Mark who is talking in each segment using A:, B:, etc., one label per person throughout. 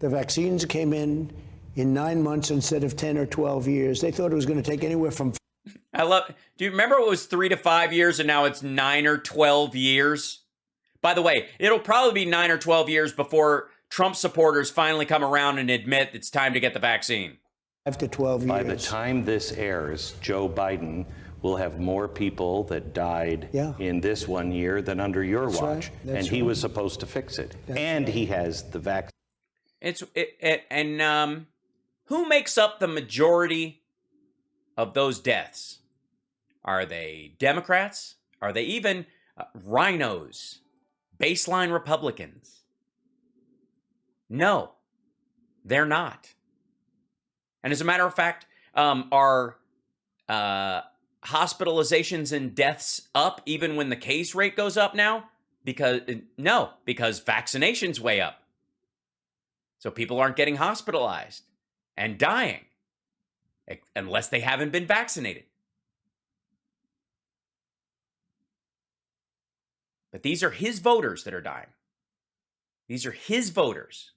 A: The vaccines came in 9 months instead of 10 or 12 years. They thought it was going to take anywhere from...
B: Do you remember it was 3 to 5 years and now it's 9 or 12 years? By the way, it'll probably be 9 or 12 years before Trump supporters finally come around and admit it's time to get the vaccine.
A: 5 to 12 years.
C: By the time this airs, Joe Biden will have more people that died in this 1 year than under your watch.
A: Right.
C: And he was supposed to fix it. And he has the vaccine.
B: Who makes up the majority of those deaths? Are they Democrats? Are they even rhinos? Baseline Republicans? No, they're not. And as a matter of fact, are hospitalizations and deaths up even when the case rate goes up now? Because vaccination's way up. So people aren't getting hospitalized and dying unless they haven't been vaccinated. But these are his voters that are dying. These are his voters.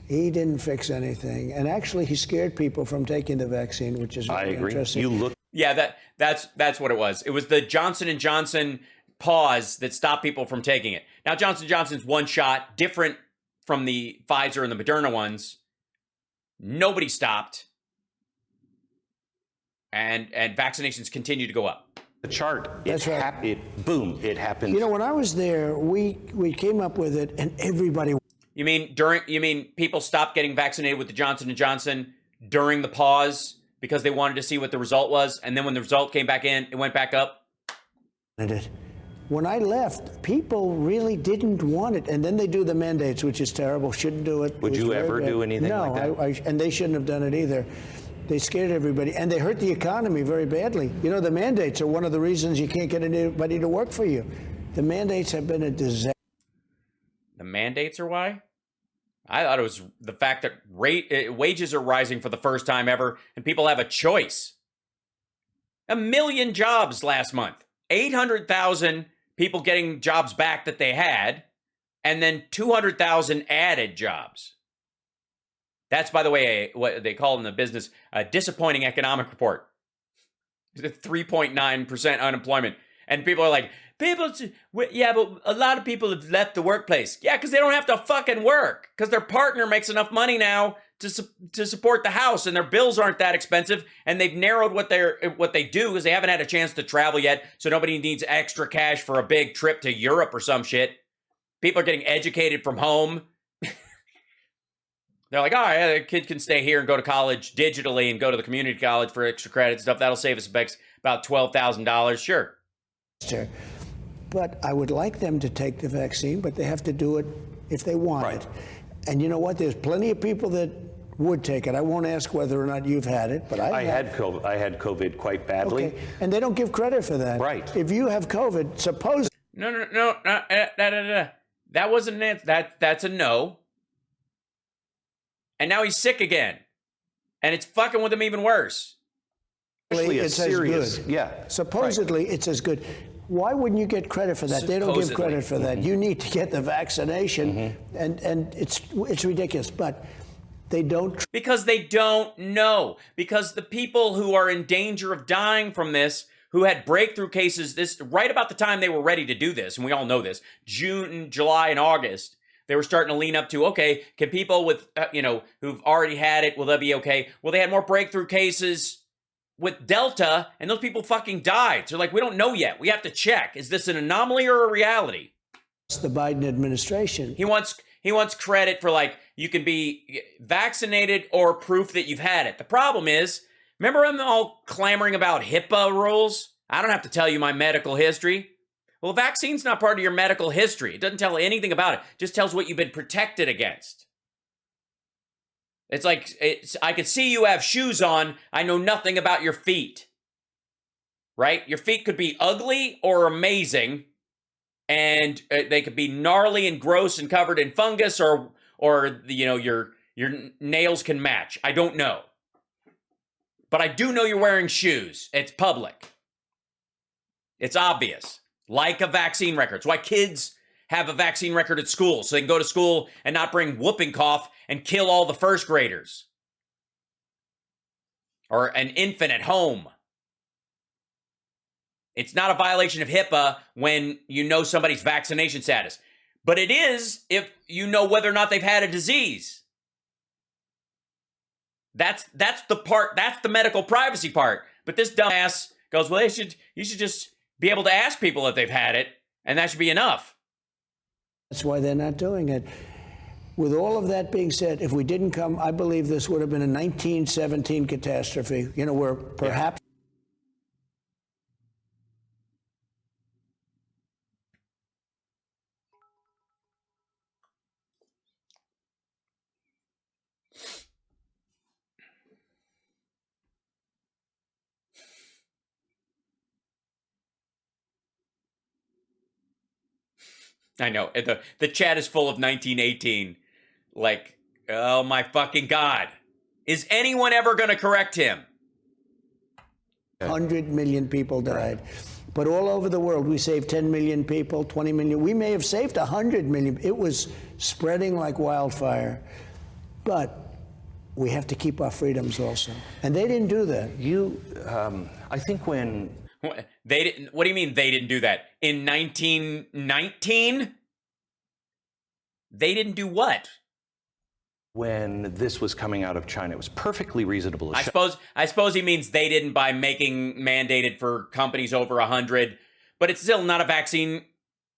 A: He didn't fix anything. And actually, he scared people from taking the vaccine, which is really interesting.
B: Yeah, that's what it was. It was the Johnson & Johnson pause that stopped people from taking it. Now, Johnson & Johnson's one shot, different from the Pfizer and the Moderna ones. Nobody stopped. And vaccinations continue to go up.
C: The chart,
A: That's right.
C: It happened.
A: You know, when I was there, we came up with it, and everybody...
B: You mean people stopped getting vaccinated with the Johnson & Johnson during the pause because they wanted to see what the result was, and then when the result came back in, it went back up?
A: When I left, people really didn't want it, and then they do the mandates, which is terrible. Shouldn't do it.
C: Would you ever do anything like that?
A: No, and they shouldn't have done it either. They scared everybody, and they hurt the economy very badly. You know, the mandates are one of the reasons you can't get anybody to work for you. The mandates have been a disaster.
B: The mandates are why? I thought it was the fact that wages are rising for the first time ever, and people have a choice. 1 million jobs last month. 800,000 people getting jobs back that they had, and then 200,000 added jobs. That's, by the way, what they call in the business a disappointing economic report. 3.9% unemployment. And people are like, but a lot of people have left the workplace. Yeah, because they don't have to fucking work. Because their partner makes enough money now to support the house, and their bills aren't that expensive, and they've narrowed what they do because they haven't had a chance to travel yet, so nobody needs extra cash for a big trip to Europe or some shit. People are getting educated from home. They're like, oh, yeah, the kid can stay here and go to college digitally and go to the community college for extra credit and stuff. That'll save us about $12,000. Sure.
A: But I would like them to take the vaccine, but they have to do it if they want it. And you know what? There's plenty of people that would take it. I won't ask whether or not you've had it, but I had
C: COVID quite badly.
A: Okay. And they don't give credit for that.
C: Right.
A: If you have COVID, suppose...
B: No. That wasn't an answer. That's a no. And now he's sick again. And it's fucking with him even worse.
A: It's as good.
C: Yeah.
A: Supposedly, it's as good. Why wouldn't you get credit for that? They don't give credit for that. You need to get the vaccination, and it's ridiculous. But they don't.
B: Because they don't know. Because the people who are in danger of dying from this, who had breakthrough cases this right about the time they were ready to do this, and we all know this, June, July, and August, they were starting to lean up to, okay, can people with, who've already had it, will they be okay? Well, they had more breakthrough cases with Delta, and those people fucking died. So, we don't know yet. We have to check. Is this an anomaly or a reality?
A: It's the Biden administration.
B: He wants credit for, you can be vaccinated or proof that you've had it. The problem is, remember them all clamoring about HIPAA rules? I don't have to tell you my medical history. Well, a vaccine's not part of your medical history. It doesn't tell anything about it. It just tells what you've been protected against. It's like, I could see you have shoes on. I know nothing about your feet. Right? Your feet could be ugly or amazing. And they could be gnarly and gross and covered in fungus, or your nails can match. I don't know. But I do know you're wearing shoes. It's public. It's obvious. Like a vaccine record. It's why kids have a vaccine record at school so they can go to school and not bring whooping cough and kill all the first graders. Or an infant at home. It's not a violation of HIPAA when you know somebody's vaccination status. But it is if you know whether or not they've had a disease. That's the part, that's the medical privacy part. But this dumbass goes, well, you should just be able to ask people if they've had it, and that should be enough.
A: That's why they're not doing it. With all of that being said, if we didn't come, I believe this would have been a 1917 catastrophe, you know, where perhaps.
B: I know. The chat is full of 1918. Like, oh my fucking God. Is anyone ever going to correct him?
A: 100 million people died. But all over the world, we saved 10 million people, 20 million. We may have saved 100 million. It was spreading like wildfire. But we have to keep our freedoms also. And they didn't do that.
C: I think when...
B: They didn't. What do you mean they didn't do that? In 1919? They didn't do what?
C: When this was coming out of China, it was perfectly reasonable.
B: I suppose he means they didn't by making mandated for companies over 100, but it's still not a vaccine.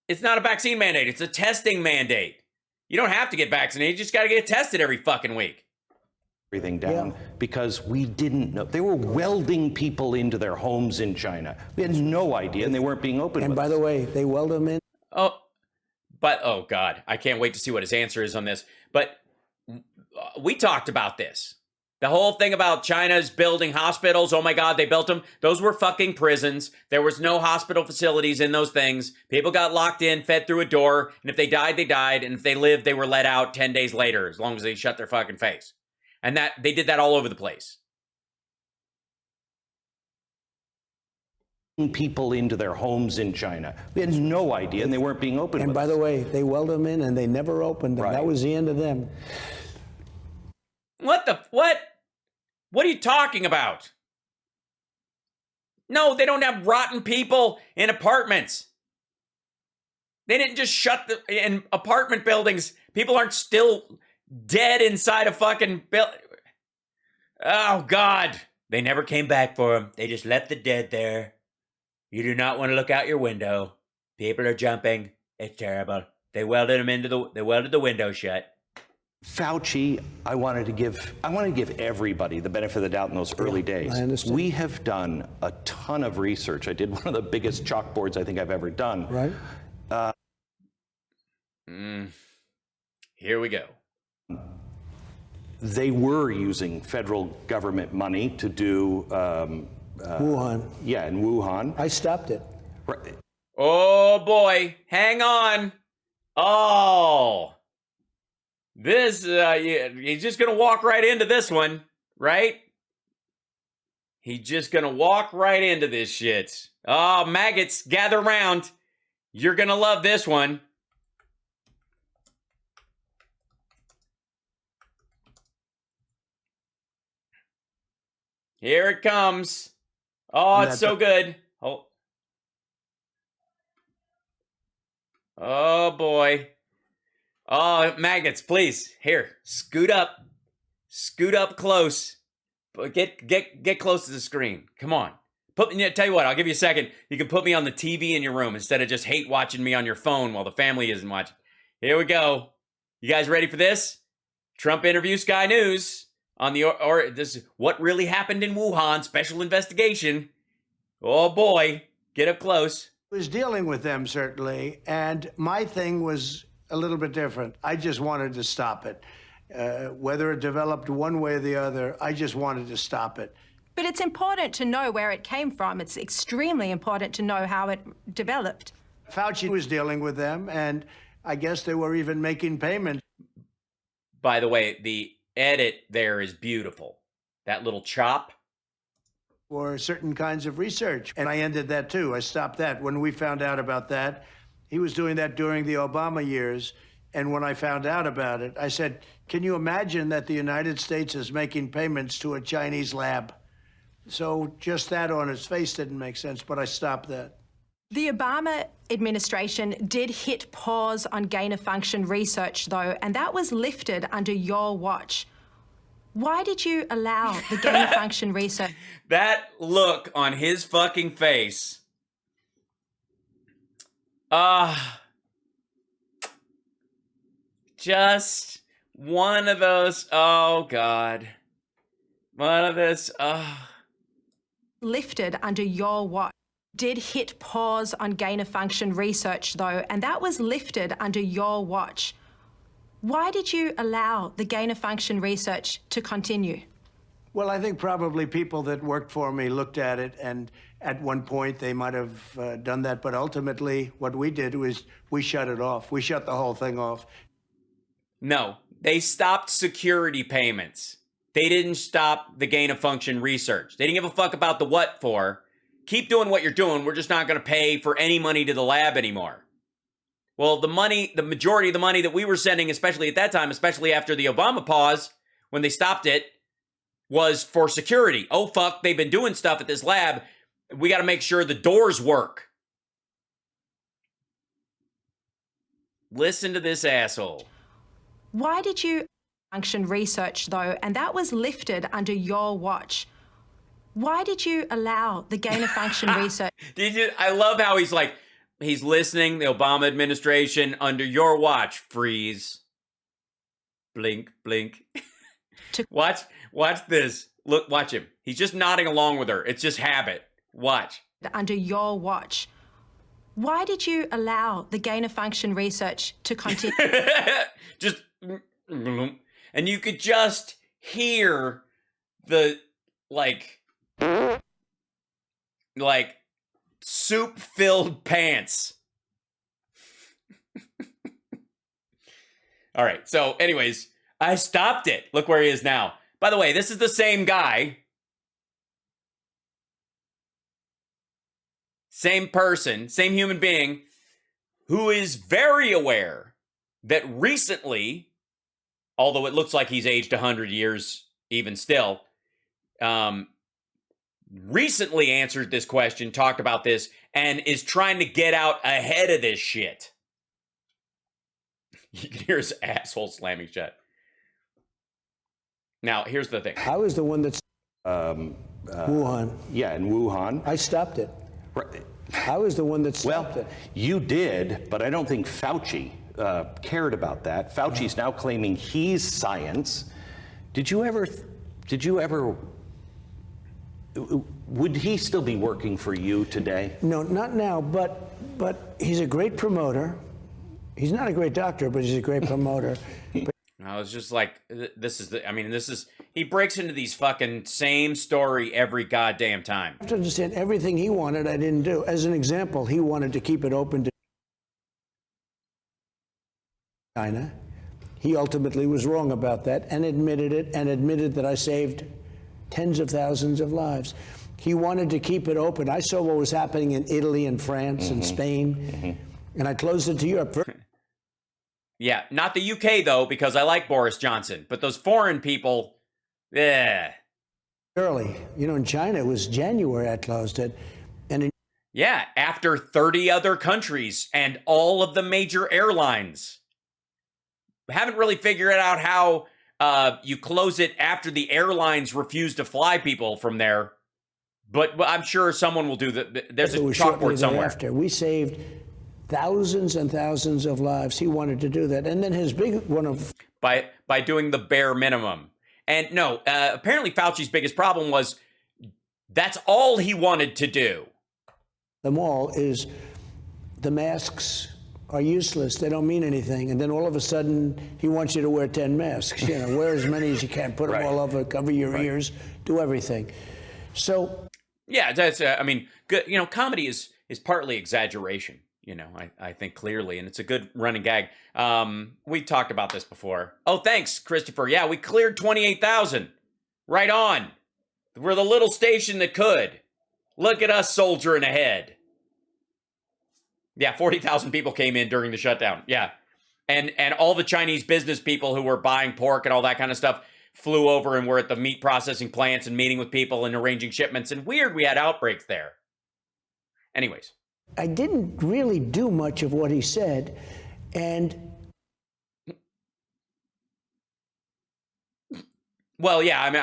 B: It's not a vaccine mandate. It's a testing mandate. You don't have to get vaccinated. You just got to get tested every fucking week.
C: Everything down because we didn't know. They were welding people into their homes in China. We had no idea, and they weren't being open.
A: And by the way, they weld them in.
B: Oh God, I can't wait to see what his answer is on this. But we talked about this. The whole thing about China's building hospitals. Oh my God, they built them. Those were fucking prisons. There was no hospital facilities in those things. People got locked in, fed through a door, and if they died, they died. And if they lived, they were let out 10 days later, as long as they shut their fucking face. And that they did that all over the place.
C: People into their homes in China. We had no idea, and they weren't being open.
A: And by the way, they weld them in, and they never opened them.
C: Right.
A: That was the end of them.
B: What? What are you talking about? No, they don't have rotten people in apartments. They didn't just shut in apartment buildings. People aren't still dead inside a fucking building. Oh, God. They never came back for them. They just left the dead there. You do not want to look out your window. People are jumping. It's terrible. They welded the window shut.
C: Fauci, I wanted to give everybody the benefit of the doubt in those early days.
A: I understand.
C: We have done a ton of research. I did one of the biggest chalkboards I think I've ever done.
A: Right.
B: Here we go.
C: They were using federal government money to do
A: Wuhan.
C: Yeah, in Wuhan.
A: I stopped it.
C: Right.
B: Oh boy, hang on. Oh, this he's just gonna walk right into this one, right? He's just gonna walk right into this shit. Oh, maggots, gather round. You're gonna love this one. Here it comes. Oh, it's so good. Oh boy. Oh, maggots, please. Here, scoot up. Scoot up close. But get close to the screen. Come on. Tell you what, I'll give you a second. You can put me on the TV in your room instead of just hate watching me on your phone while the family isn't watching. Here we go. You guys ready for this? Trump interview Sky News on the this is what really happened in Wuhan, special investigation. Oh boy, get up close.
A: Was dealing with them, certainly, and my thing was a little bit different. I just wanted to stop it. Whether it developed one way or the other, I just wanted to stop it.
D: But it's important to know where it came from. It's extremely important to know how it developed.
A: Fauci was dealing with them, and I guess they were even making payments.
B: By the way, the edit there is beautiful. That little chop.
A: For certain kinds of research. And I ended that too. I stopped that. When we found out about that, He was doing that during the Obama years. And when I found out about it, I said, can you imagine that the United States is making payments to a Chinese lab? So just that on its face didn't make sense, but I stopped that.
D: The Obama administration did hit pause on gain-of-function research, though, and that was lifted under your watch. Why did you allow the gain-of-function research?
B: That look on his fucking face. Just one of those, oh God. One of this,
D: Lifted under your watch. Did hit pause on gain-of-function research, though, and that was lifted under your watch. Why did you allow the gain-of-function research to continue?
A: Well, I think probably people that worked for me looked at it, and at one point they might have done that, but ultimately what we did was we shut it off. We shut the whole thing off.
B: No, they stopped security payments. They didn't stop the gain-of-function research. They didn't give a fuck about the what for. Keep doing what you're doing. We're just not going to pay for any money to the lab anymore. Well, the majority of the money that we were sending, especially at that time, especially after the Obama pause, when they stopped it, was for security. Oh, fuck, they've been doing stuff at this lab. We got to make sure the doors work. Listen to this asshole.
D: Why did you function research, though, and that was lifted under your watch? Why did you allow the gain-of-function research?
B: I love how he's listening, the Obama administration, under your watch, freeze. Blink, blink. Watch this. Look, watch him. He's just nodding along with her. It's just habit. Watch.
D: Under your watch. Why did you allow the gain-of-function research to continue?
B: Just, and you could just hear the, like soup-filled pants. All right, so anyways, I stopped it. Look where he is now. By the way, this is the same guy. Same person, same human being, who is very aware that recently, although it looks like he's aged 100 years even still, recently answered this question, talked about this, and is trying to get out ahead of this shit. You can hear his asshole slamming shut. Now, here's the thing.
A: I was the one that's Wuhan.
C: Yeah, in Wuhan.
A: I stopped it.
C: Right.
A: I was the one that stopped it.
C: You did, but I don't think Fauci cared about that. Fauci's now claiming he's science. Did you ever, would he still be working for you today?
A: No, not now, but he's a great promoter. He's not a great doctor, but he's a great promoter.
B: I was just like, he breaks into these fucking same story every goddamn time.
A: You have to understand, everything he wanted, I didn't do. As an example, he wanted to keep it open to China. He ultimately was wrong about that and admitted it, and admitted that I saved tens of thousands of lives. He wanted to keep it open. I saw what was happening in Italy and France and Spain, and I closed it to Europe.
B: Yeah, not the UK, though, because I like Boris Johnson. But those foreign people,
A: early. In China, it was January I closed it. And
B: yeah, after 30 other countries and all of the major airlines. Haven't really figured out how you close it after the airlines refuse to fly people from there. But I'm sure someone will do that. There's a chalkboard somewhere.
A: After. We saved thousands and thousands of lives. He wanted to do that. And then his big one of...
B: By doing the bare minimum. And no, apparently Fauci's biggest problem was that's all he wanted to do.
A: Them all is the masks are useless. They don't mean anything. And then all of a sudden, he wants you to wear 10 masks. Wear as many as you can. Put them all over, cover your ears, do everything. So...
B: Yeah, that's, good. Comedy is partly exaggeration. I think clearly, and it's a good running gag. We talked about this before. Oh, thanks, Christopher. Yeah, we cleared 28,000. Right on. We're the little station that could. Look at us soldiering ahead. Yeah, 40,000 people came in during the shutdown. Yeah. And all the Chinese business people who were buying pork and all that kind of stuff flew over and were at the meat processing plants and meeting with people and arranging shipments. And weird, we had outbreaks there. Anyways.
A: I didn't really do much of what he said. And
B: well, yeah, I mean,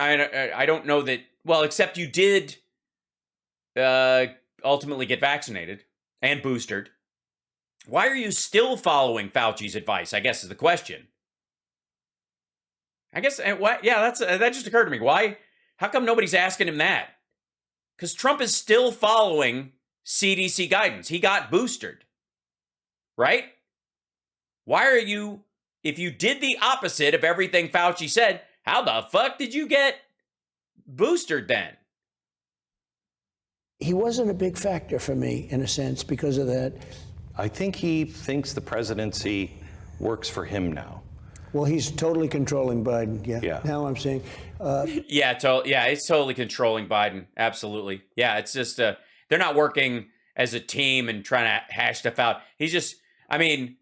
B: I don't know that. Well, except you did ultimately get vaccinated and boosted. Why are you still following Fauci's advice, I guess is the question. I guess, yeah, that just occurred to me. Why? How come nobody's asking him that? Because Trump is still following CDC guidance. He got boosted, right? Why are you, if you did the opposite of everything Fauci said, how the fuck did you get boosted then?
A: He wasn't a big factor for me, in a sense, because of that.
C: I think he thinks the presidency works for him now.
A: Well, he's totally controlling Biden. Yeah. Now I'm saying.
B: Yeah, it's totally controlling Biden. Absolutely. Yeah, it's just they're not working as a team and trying to hash stuff out. He's just, I mean,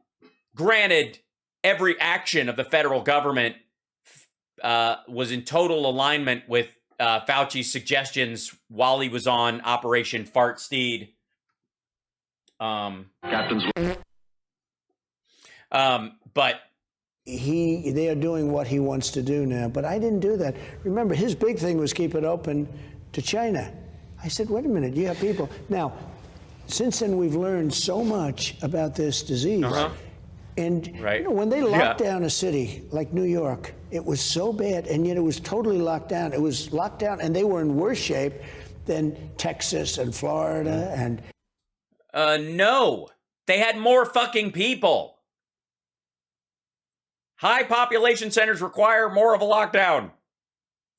B: granted, every action of the federal government was in total alignment with Fauci's suggestions while he was on Operation Fart Steed.
E: Captain's.
B: But
A: they are doing what he wants to do now, but I didn't do that. Remember, his big thing was keep it open to China. I said, wait a minute, you have people. Now, since then, we've learned so much about this disease. And you know, when they locked down a city like New York, it was so bad, and yet it was totally locked down. It was locked down, and they were in worse shape than Texas and Florida and...
B: No. They had more fucking people. High population centers require more of a lockdown.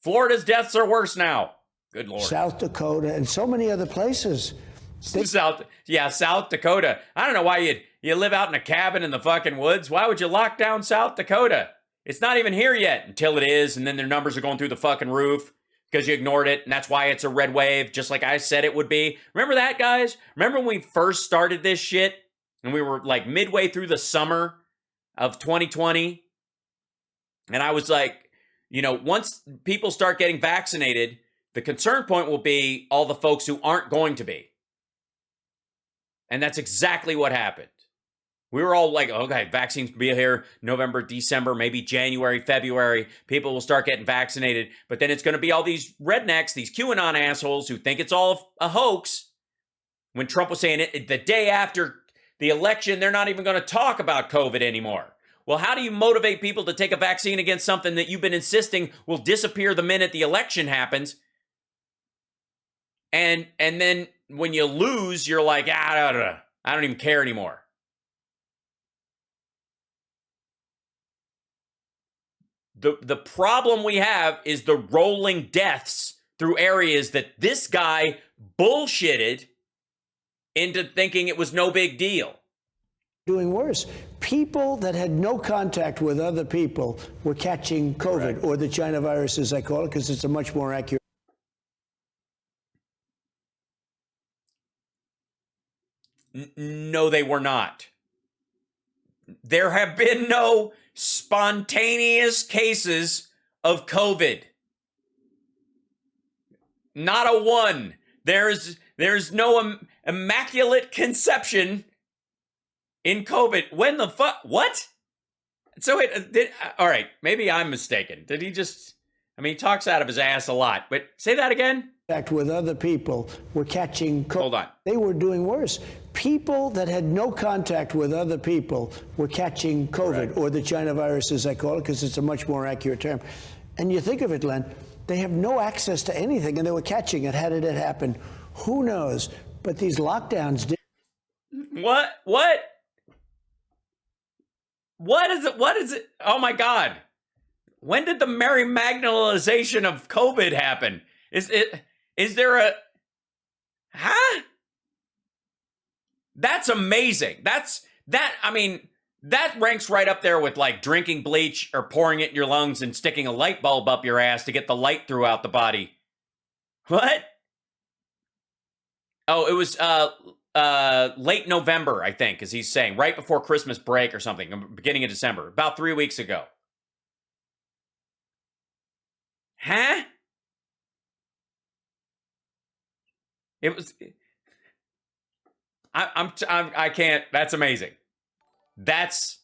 B: Florida's deaths are worse now. Good Lord.
A: South Dakota and so many other places.
B: South Dakota. I don't know why you live out in a cabin in the fucking woods. Why would you lock down South Dakota? It's not even here yet until it is, and then their numbers are going through the fucking roof because you ignored it, and that's why it's a red wave, just like I said it would be. Remember that, guys? Remember when we first started this shit, and we were like midway through the summer of 2020? And I was like, you know, once people start getting vaccinated, the concern point will be all the folks who aren't going to be. And that's exactly what happened. We were all like, okay, vaccines will be here November, December, maybe January, February. People will start getting vaccinated. But then it's going to be all these rednecks, these QAnon assholes who think it's all a hoax. When Trump was saying it the day after the election, they're not even going to talk about COVID anymore. Well, how do you motivate people to take a vaccine against something that you've been insisting will disappear the minute the election happens? And then when you lose, you're like, I don't even care anymore. The problem we have is the rolling deaths through areas that this guy bullshitted into thinking it was no big deal.
A: Doing worse. People that had no contact with other people were catching COVID, or the China virus, as I call it, because it's a much more accurate.
B: No, they were not. There have been no spontaneous cases of COVID. Not a one. There's no immaculate conception in COVID. When the fuck? What? So all right, maybe I'm mistaken. Did he just, I mean, he talks out of his ass a lot, but say that again?
A: With other people were catching COVID.
B: Hold on.
A: They were doing worse. People that had no contact with other people were catching COVID, or the China virus, as I call it, because it's a much more accurate term. And you think of it, Len, they have no access to anything, and they were catching it. How did it happen? Who knows? But these lockdowns did.
B: What? What is it? Oh my God. When did the Mary Magdalenzation of COVID happen? Is there a, huh? That's amazing. I mean, that ranks right up there with like drinking bleach or pouring it in your lungs and sticking a light bulb up your ass to get the light throughout the body. What? Oh, it was late November, I think, as he's saying, right before Christmas break or something, beginning of December, about 3 weeks ago. Huh? It was. I can't. That's amazing. That's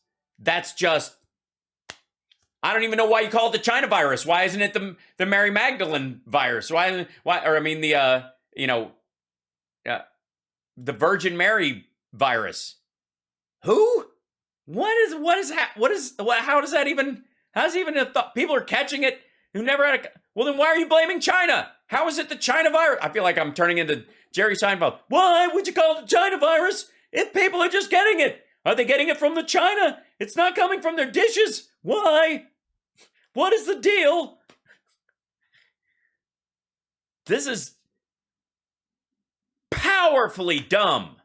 B: just. I don't even know why you call it the China virus. Why isn't it the Mary Magdalene virus? Why? Or I mean the the Virgin Mary virus. Who? How does that even? How's even a thought? People are catching it who never had a. Well, then why are you blaming China? How is it the China virus? I feel like I'm turning into Jerry Seinfeld. Why would you call it the China virus if people are just getting it? Are they getting it from the China? It's not coming from their dishes. Why? What is the deal? This is powerfully dumb.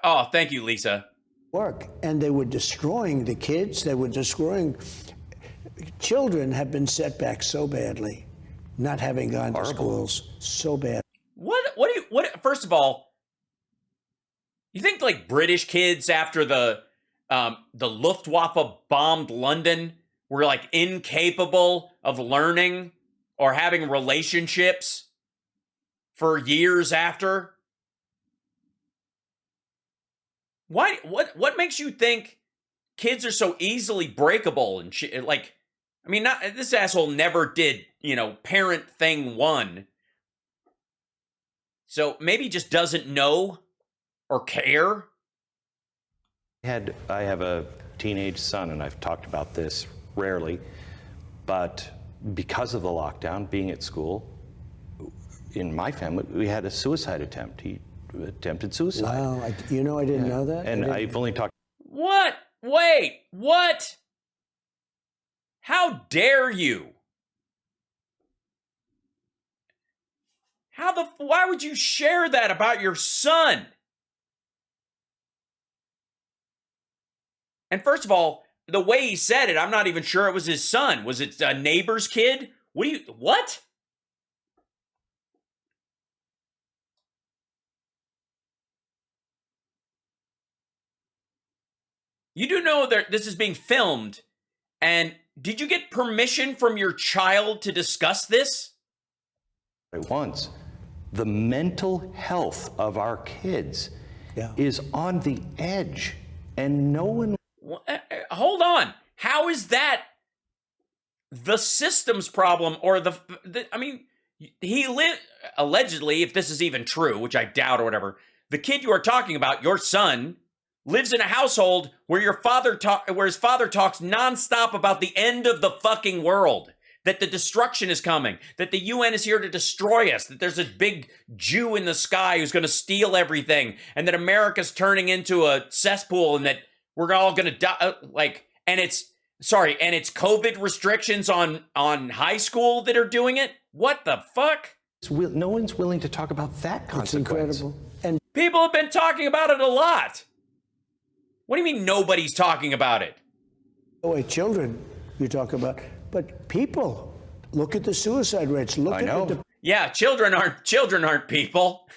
B: Oh, thank you, Lisa.
A: Work. And they were destroying the kids. They were destroying. Children have been set back so badly, not having gone to schools so bad.
B: First of all, you think like British kids after the Luftwaffe bombed London were like incapable of learning or having relationships for years after? Why? What makes you think kids are so easily breakable and shit? Like, I mean, this asshole never did, parent thing one. So maybe he just doesn't know or care.
C: I have a teenage son, and I've talked about this rarely, but because of the lockdown, being at school, in my family, we had a suicide attempt. He attempted suicide.
A: Wow, I didn't know that.
C: And I've only talked.
B: What? Wait, what? How dare you? Why would you share that about your son? And first of all, the way he said it, I'm not even sure it was his son. Was it a neighbor's kid? What? You do know that this is being filmed, and did you get permission from your child to discuss this?
C: Once, the mental health of our kids is on the edge, and no one.
B: Hold on. How is that the system's problem or he lived allegedly, if this is even true, which I doubt or whatever, the kid you are talking about, your son, lives in a household where his father talks nonstop about the end of the fucking world, that the destruction is coming, that the UN is here to destroy us, that there's a big Jew in the sky who's going to steal everything, and that America's turning into a cesspool, and that we're all going to die. And it's COVID restrictions on high school that are doing it. What the fuck?
C: No one's willing to talk about that consequence.
A: It's incredible. And
B: people have been talking about it a lot. What do you mean nobody's talking about it?
A: oh, wait, children you talk about, but people, look at the suicide rates.
B: Yeah, children aren't people.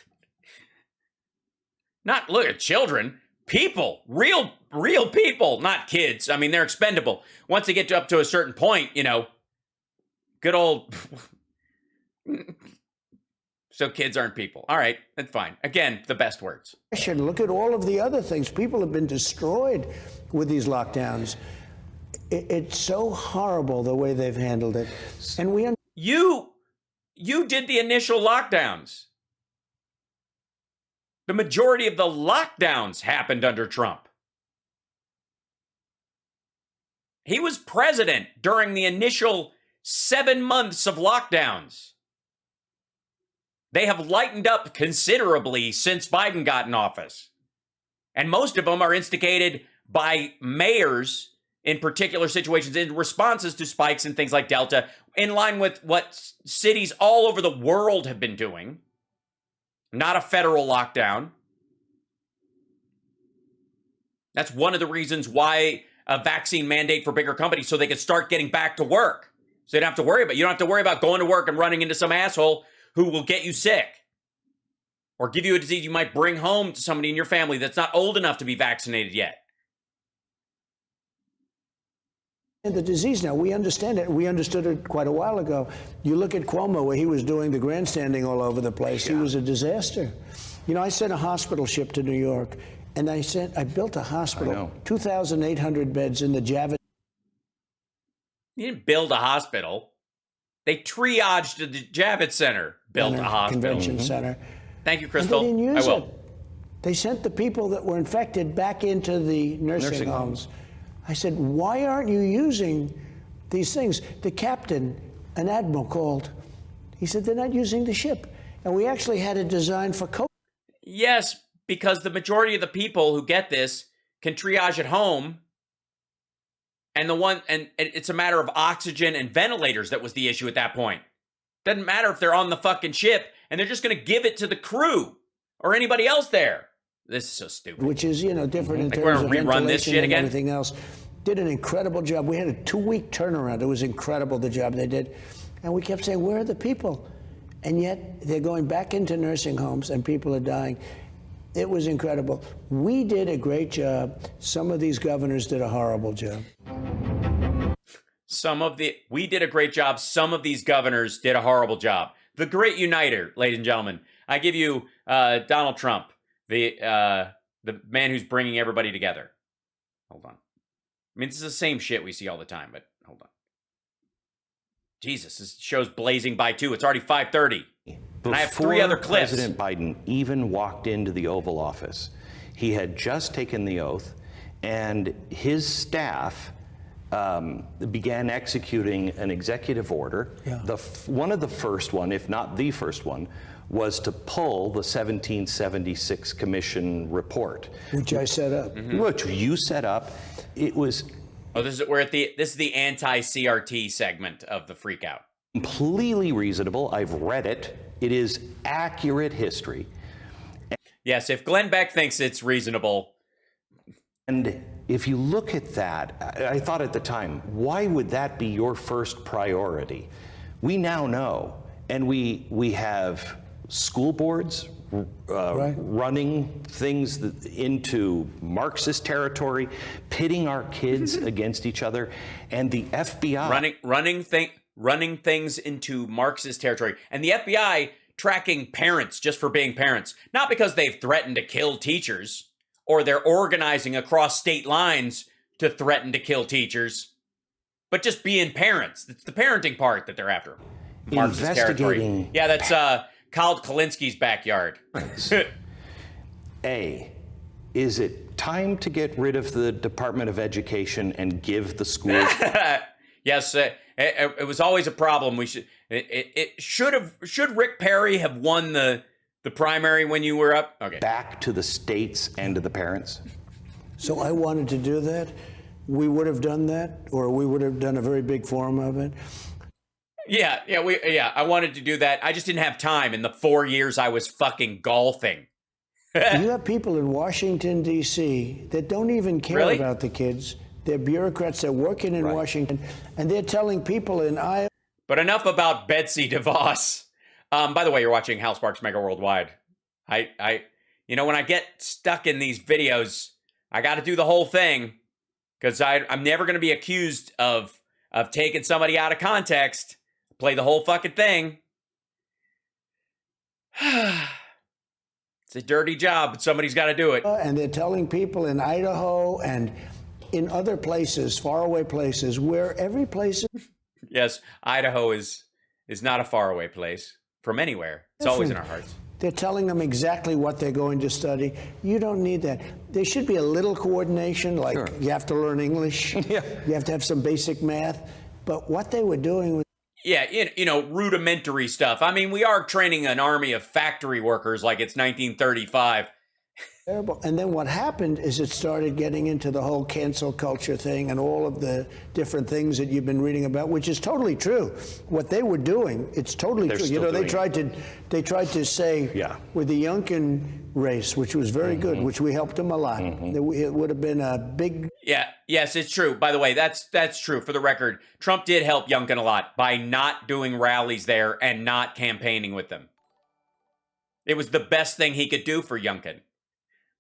B: Look at children. People, real people, not kids. I mean, they're expendable. Once they get up to a certain point, good old. So kids aren't people. All right, that's fine. Again, the best words.
A: Look at all of the other things. People have been destroyed with these lockdowns. It's so horrible the way they've handled it. And
B: you did the initial lockdowns. The majority of the lockdowns happened under Trump. He was president during the initial 7 months of lockdowns. They have lightened up considerably since Biden got in office. And most of them are instigated by mayors in particular situations in responses to spikes and things like Delta, in line with what cities all over the world have been doing. Not a federal lockdown. That's one of the reasons why a vaccine mandate for bigger companies, so they can start getting back to work. So you don't have to worry about going to work and running into some asshole who will get you sick or give you a disease you might bring home to somebody in your family that's not old enough to be vaccinated yet.
A: And the disease now, we understand it. We understood it quite a while ago. You look at Cuomo, where he was doing the grandstanding all over the place. Yeah. He was a disaster. You know, I sent a hospital ship to New York, and I built a hospital, 2,800 beds in the Javits.
B: You didn't build a hospital. They triaged the Javits Center, built a hospital.
A: Convention Center.
B: Thank you, Crystal.
A: And they didn't use
B: I will.
A: it. They sent the people that were infected back into the nursing homes. I said, why aren't you using these things? The captain, an admiral, called. He said, they're not using the ship. And we actually had it designed for COVID.
B: Yes, because the majority of the people who get this can triage at home. And it's a matter of oxygen and ventilators that was the issue at that point. Doesn't matter if they're on the fucking ship and they're just going to give it to the crew or anybody else there. This is so stupid.
A: Which is, you know, different in
B: like
A: terms
B: we're
A: of
B: gonna rerun this shit
A: and
B: again?
A: everything else. Did an incredible job. We had a 2-week turnaround. It was incredible, the job they did. And we kept saying, where are the people? And yet they're going back into nursing homes and people are dying. It was incredible. We did a great job. Some of these governors did a horrible job.
B: We did a great job. Some of these governors did a horrible job. The great uniter, ladies and gentlemen. I give you Donald Trump, the man who's bringing everybody together. Hold on. I mean, this is the same shit we see all the time, but hold on. Jesus, this show's blazing by too. It's already 5:30. And I have 3 other clips.
C: President Biden even walked into the Oval Office, he had just taken the oath, and his staff began executing an executive order. Yeah. One of the first one, if not the first one, was to pull the 1776 Commission report,
A: which I set up.
C: Which you set up. It was.
B: Oh, this is the anti-CRT segment of the freakout.
C: Completely reasonable. I've read it. It is accurate history.
B: Yes, if Glenn Beck thinks it's reasonable.
C: And if you look at that, I thought at the time, why would that be your first priority? We now know, and we have school boards running things into Marxist territory, pitting our kids against each other, and the FBI running things into Marxist territory, and the FBI tracking parents just for being parents, not because they've threatened to kill teachers or they're organizing across state lines to threaten to kill teachers, but just being parents. It's the parenting part that they're after. Marxist territory. Yeah, that's Kyle Kalinski's backyard. Is it time to get rid of the Department of Education and give the schools?
B: Yes, it was always a problem. Should Rick Perry have won the primary when you were up? Okay.
C: Back to the states and to the parents.
A: So I wanted to do that. We would have done that, or we would have done a very big forum of it.
B: I wanted to do that. I just didn't have time in the 4 years I was fucking golfing.
A: You have people in Washington, D.C. that don't even care about the kids. They're bureaucrats. They're working in Washington, and they're telling people in Iowa.
B: But enough about Betsy DeVos. By the way, you're watching Hal Sparks Mega Worldwide. When I get stuck in these videos, I got to do the whole thing because I'm never going to be accused of taking somebody out of context. Play the whole fucking thing. It's a dirty job, but somebody's got to do it.
A: And they're telling people in Idaho and in other places, faraway places, where every place.
B: Yes, Idaho is not a faraway place from anywhere. It's always in our hearts.
A: They're telling them exactly what they're going to study. You don't need that. There should be a little coordination, like you have to learn English. You have to have some basic math. But what they were doing was.
B: Yeah, rudimentary stuff. I mean, we are training an army of factory workers like it's 1935.
A: Terrible. And then what happened is it started getting into the whole cancel culture thing and all of the different things that you've been reading about, which is totally true. What they were doing, it's totally
C: They're
A: true. You
C: still
A: know, they
C: doing
A: tried to say
C: Yeah.
A: with the Youngkin race, which was very good, which we helped them a lot. It would have been a big.
B: Yeah, yes, it's true. By the way, that's true. For the record, Trump did help Youngkin a lot by not doing rallies there and not campaigning with them. It was the best thing he could do for Youngkin.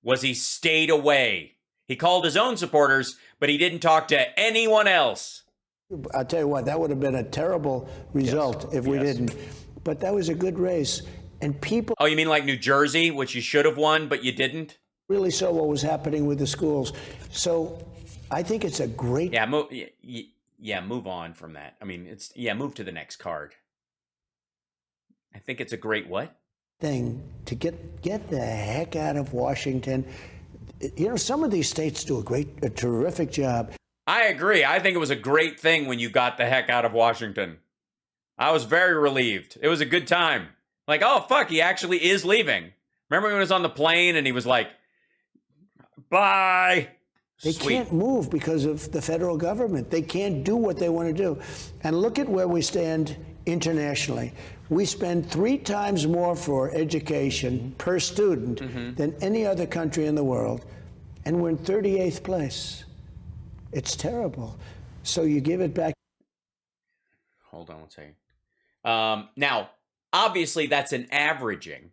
B: Was he stayed away. He called his own supporters, but he didn't talk to anyone else.
A: I'll tell you what, that would have been a terrible result if we didn't. But that was a good race. And people
B: Oh, you mean like New Jersey, which you should have won, but you didn't?
A: really saw what was happening with the schools. So I think it's a great
B: Yeah, move on from that. I mean, move to the next card. I think it's a great what?
A: thing to get the heck out of Washington. You know, some of these states do a terrific job.
B: I agree. I think it was a great thing when you got the heck out of Washington. I was very relieved. It was a good time. Like, oh, fuck, he actually is leaving. Remember when he was on the plane and he was like, bye.
A: They
B: Sweet.
A: can't move because of the federal government. They can't do what they want to do. And look at where we stand internationally. We spend 3 times more for education per student than any other country in the world. And we're in 38th place. It's terrible. So you give it back.
B: Hold on one second. Now, obviously, that's an averaging.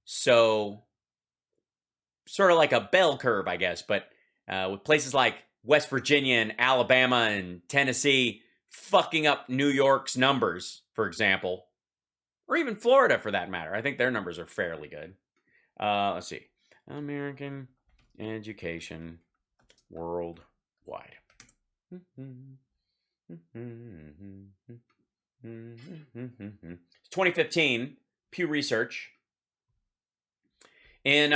B: So, sort of like a bell curve, I guess. But with places like West Virginia and Alabama and Tennessee fucking up New York's numbers, for example, or even Florida for that matter. I think their numbers are fairly good. Let's see. American education worldwide. It's 2015, Pew Research. In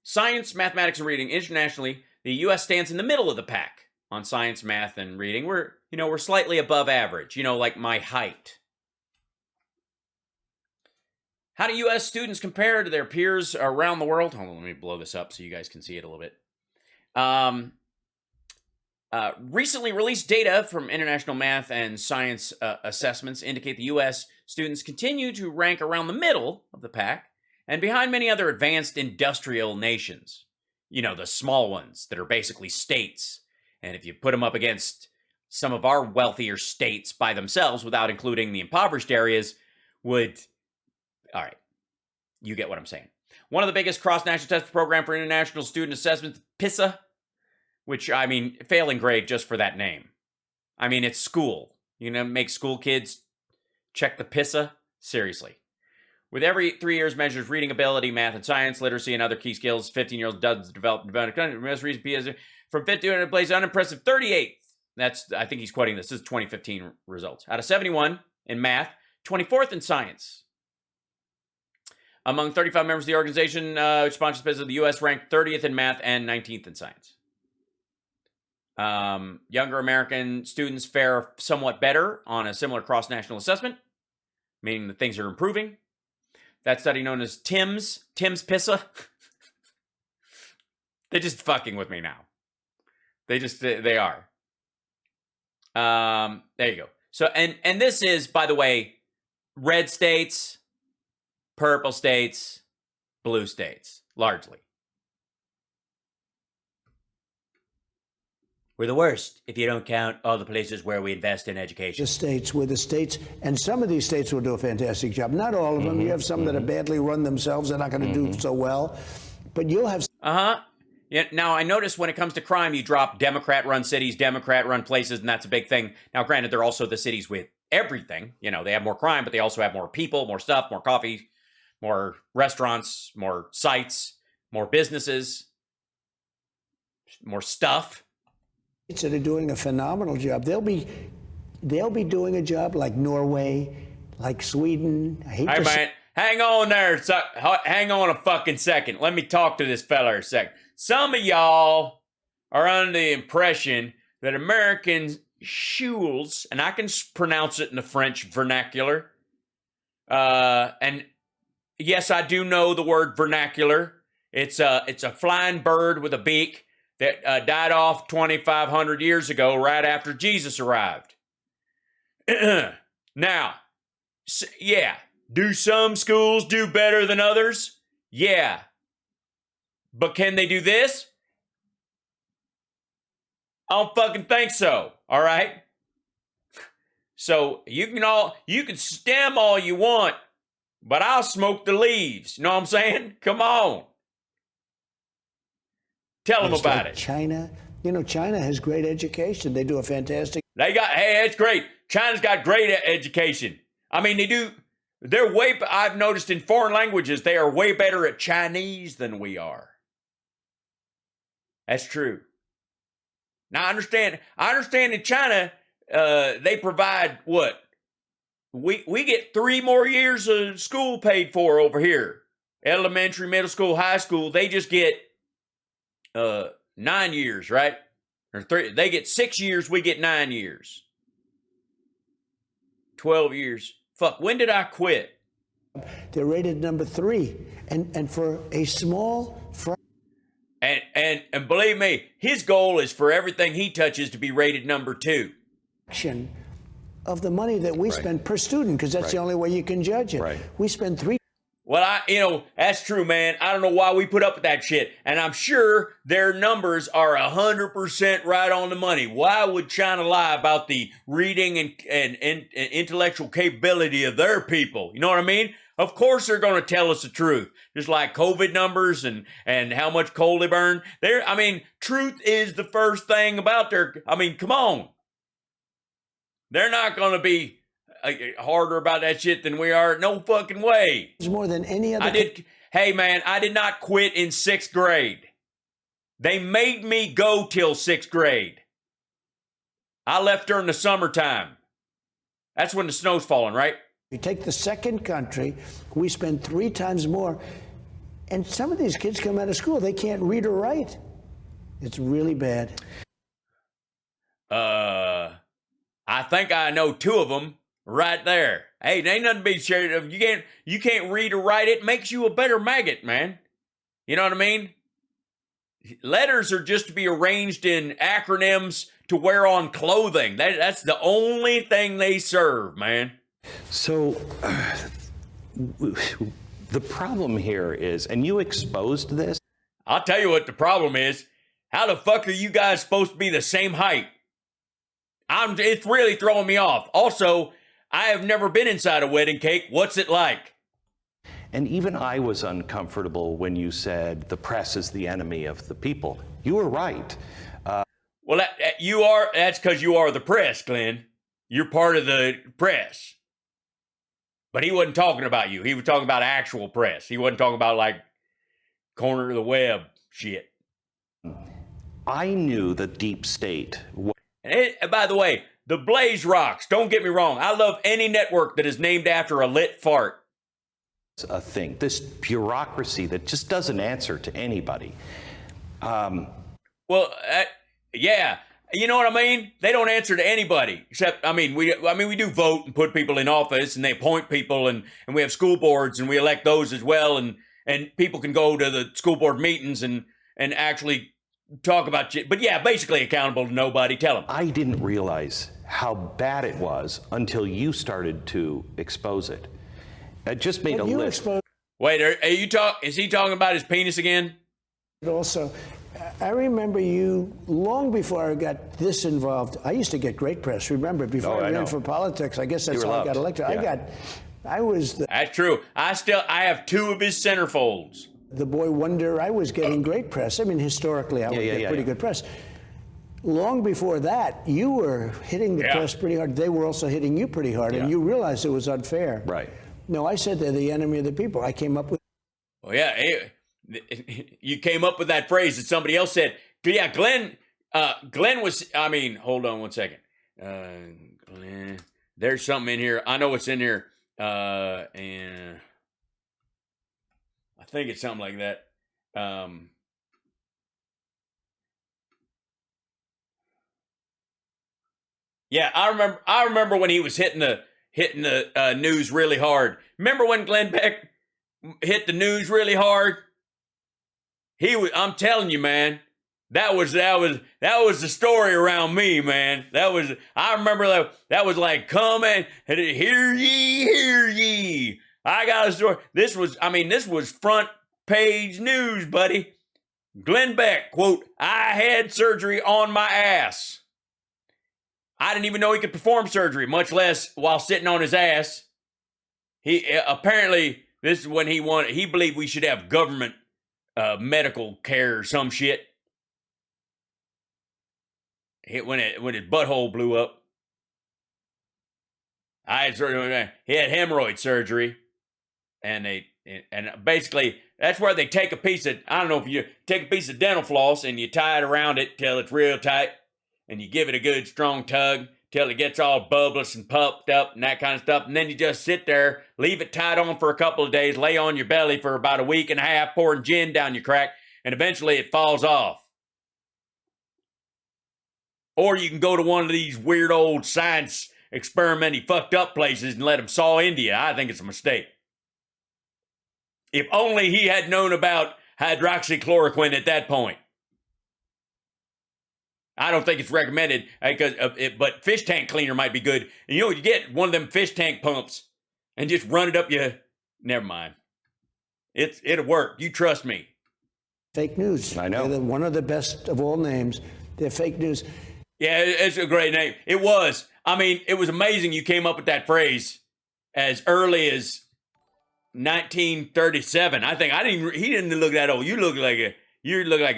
B: science, mathematics, and reading internationally, the U.S. stands in the middle of the pack on science, math, and reading. We're slightly above average, like my height. How do U.S. students compare to their peers around the world? Hold on, let me blow this up so you guys can see it a little bit. Recently released data from international math and science assessments indicate the U.S. students continue to rank around the middle of the pack and behind many other advanced industrial nations. The small ones that are basically states. And if you put them up against some of our wealthier states by themselves without including the impoverished areas, all right, you get what I'm saying. One of the biggest cross-national test program for international student assessment, PISA, which, failing grade just for that name. It's school. Make school kids check the PISA? Seriously. With every 3 years measures reading ability, math and science, literacy, and other key skills, 15-year-olds does develop most recent PISA from 50 place unimpressive 38th. I think he's quoting this. This is 2015 results. Out of 71 in math, 24th in science. Among 35 members of the organization, which sponsors PISA, the U.S. ranked 30th in math and 19th in science. Younger American students fare somewhat better on a similar cross-national assessment, meaning that things are improving. That study known as Tim's PISA. They're just fucking with me now. They are. There you go. So, and this is, by the way, red states, purple states, blue states, largely. We're the worst if you don't count all the places where we invest in education.
A: The states, and some of these states will do a fantastic job. Not all of them. You have some that are badly run themselves. They're not going to do so well. But you'll have.
B: Yeah. Now, I notice when it comes to crime, you drop Democrat-run cities, Democrat-run places, and that's a big thing. Now, granted, they're also the cities with everything. They have more crime, but they also have more people, more stuff, more coffee, more restaurants, more sites, more businesses, more stuff.
A: That are doing a phenomenal job. They'll be doing a job like Norway, like Sweden.
B: Hey, man, hang on there. Hang on a fucking second. Let me talk to this fella a second. Some of y'all are under the impression that American schools, and I can pronounce it in the French vernacular, and yes, I do know the word vernacular. It's a flying bird with a beak that died off 2,500 years ago, right after Jesus arrived. Now, yeah, do some schools do better than others? Yeah. But can they do this? I don't fucking think so. All right? So you can stem all you want, but I'll smoke the leaves. You know what I'm saying? Come on. Tell them
A: Just
B: about
A: like
B: it.
A: China, China has great education. They do a fantastic.
B: Hey, it's great. China's got great education. I mean, I've noticed in foreign languages, they are way better at Chinese than we are. That's true. Now, I understand in China, they provide what? We get 3 more years of school paid for over here. Elementary, middle school, high school, they just get 9 years, right? Or 3. They get 6 years, we get 9 years. 12 years. Fuck, when did I quit?
A: They're rated number 3, and for a small
B: And believe me, his goal is for everything he touches to be rated number 2.
A: fraction of the money that we spend per student, because that's the only way you can judge it.
C: Right.
A: We spend 3.
B: Well, that's true, man. I don't know why we put up with that shit. And I'm sure their numbers are 100% right on the money. Why would China lie about the reading and intellectual capability of their people? You know what I mean? Of course they're going to tell us the truth. Just like COVID numbers and how much coal they burn. Truth is the first thing about come on. They're not going to be harder about that shit than we are. No fucking way.
A: More than any other.
B: Hey man, I did not quit in 6th grade. They made me go till 6th grade. I left during the summertime. That's when the snow's falling, right?
A: You take the second country, we spend 3 times more. And some of these kids come out of school, they can't read or write. It's really bad.
B: I think I know 2 of them right there. Hey, there ain't nothing to be ashamed of. You can't read or write. It makes you a better maggot, man. You know what I mean? Letters are just to be arranged in acronyms to wear on clothing. That's the only thing they serve, man.
C: So the problem here is, and you exposed this.
B: I'll tell you what the problem is. How the fuck are you guys supposed to be the same height? It's really throwing me off. Also, I have never been inside a wedding cake. What's it like?
C: And even I was uncomfortable when you said the press is the enemy of the people. You were right.
B: Well, that's because you are the press, Glenn. You're part of the press. But he wasn't talking about you. He was talking about actual press. He wasn't talking about like corner of the web shit.
C: I knew the deep state.
B: And by the way, the Blaze rocks. Don't get me wrong. I love any network that is named after a lit fart.
C: A thing, this bureaucracy that just doesn't answer to anybody.
B: Yeah, you know what I mean? They don't answer to anybody except, we do vote and put people in office and they appoint people and we have school boards and we elect those as well and people can go to the school board meetings and actually talk about shit. But yeah, basically accountable to nobody. Tell them.
C: I didn't realize how bad it was until you started to expose it. I just made a list.
B: Wait, is he talking about his penis again?
A: Also, I remember you long before I got this involved. I used to get great press. Remember, before I ran for politics, I guess that's how I got elected.
C: Yeah.
B: That's true. I have 2 of his centerfolds.
A: The boy wonder. I was getting great press. Historically, I would get pretty good press. Long before that, you were hitting the press pretty hard. They were also hitting you pretty hard, and you realized it was unfair.
C: Right.
A: No, I said they're the enemy of the people. I came up with.
B: Oh yeah, you came up with that phrase that somebody else said. Yeah, Glenn was. Hold on one second. Glenn, there's something in here. I know what's in here. And I think it's something like that. Yeah, I remember when he was hitting the news really hard. Remember when Glenn Beck hit the news really hard, I'm telling you, man, that was the story around me, man. I remember that was like, come and hear ye. I got a story. This was front page news, buddy. Glenn Beck, quote, I had surgery on my ass. I didn't even know he could perform surgery, much less while sitting on his ass. He apparently, this is when he believed we should have government medical care or some shit. When his butthole blew up. I had surgery. He had hemorrhoid surgery, and basically that's where they take a piece of, I don't know if you take a piece of dental floss and you tie it around it till it's real tight, and you give it a good strong tug till it gets all bubbless and puffed up and that kind of stuff, and then you just sit there, leave it tied on for a couple of days, lay on your belly for about a week and a half, pouring gin down your crack, and eventually it falls off. Or you can go to one of these weird old science experimenty fucked up places and let them saw India. I think it's a mistake. If only he had known about hydroxychloroquine at that point. I don't think it's recommended, but fish tank cleaner might be good. And you get one of them fish tank pumps and just run it up your... Never mind. It'll work. You trust me.
A: Fake news.
C: I know.
A: They're one of the best of all names. They're fake news.
B: Yeah, it's a great name. It was. I mean, it was amazing you came up with that phrase as early as 1937. He didn't look that old. You look like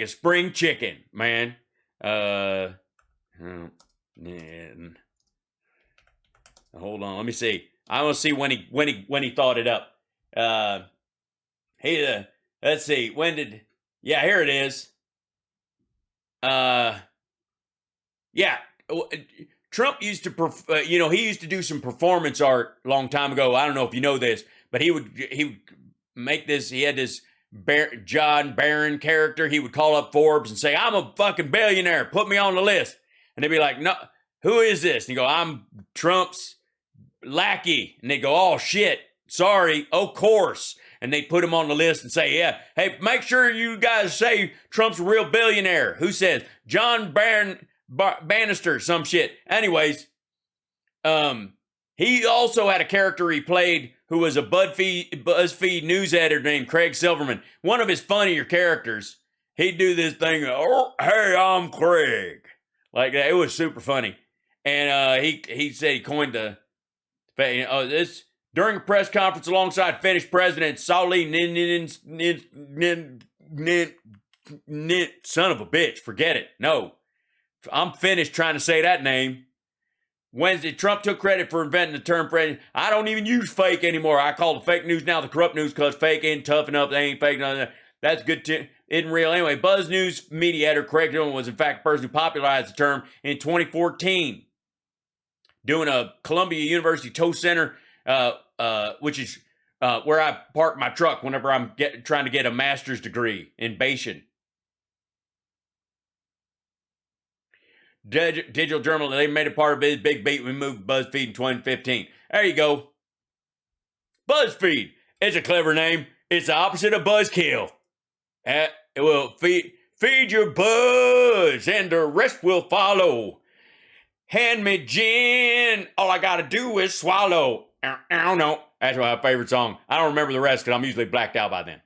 B: a spring chicken, man. Hold on, let me see. I want to see when he thought it up. Let's see. Here it is. Yeah, Trump used to, he used to do some performance art a long time ago. I don't know if you know this, but he would make this. He had this John Barron character. He would call up Forbes and say, "I'm a fucking billionaire. Put me on the list." And they'd be like, "No, who is this?" And he'd go, "I'm Trump's lackey." And they'd go, "Oh shit, sorry, of course." And they'd put him on the list and say, "Yeah, hey, make sure you guys say Trump's a real billionaire." Who says? John Bannister, some shit. Anyways, he also had a character he played who was a BuzzFeed news editor named Craig Silverman. One of his funnier characters. He'd do this thing, "Oh, hey, I'm Craig." Like that. It was super funny. And he said he coined this during a press conference alongside Finnish President Sauli son of a bitch. Forget it. No. I'm finished trying to say that name. Wednesday, Trump took credit for inventing the term for, "I don't even use fake anymore. I call the fake news now the corrupt news because fake ain't tough enough. They ain't fake. None of that. That's good too. Isn't real." Anyway, Buzz News media editor Craig Dillon was in fact the person who popularized the term in 2014, doing a Columbia University Toast Center, which is where I park my truck whenever I'm trying to get a master's degree in Bayesian. Digital Journal, they made it part of his big beat. We moved BuzzFeed in 2015. There you go. BuzzFeed. It's a clever name. It's the opposite of buzzkill. It will feed your buzz and the rest will follow. Hand me gin. All I gotta do is swallow. I don't know. That's my favorite song. I don't remember the rest because I'm usually blacked out by then.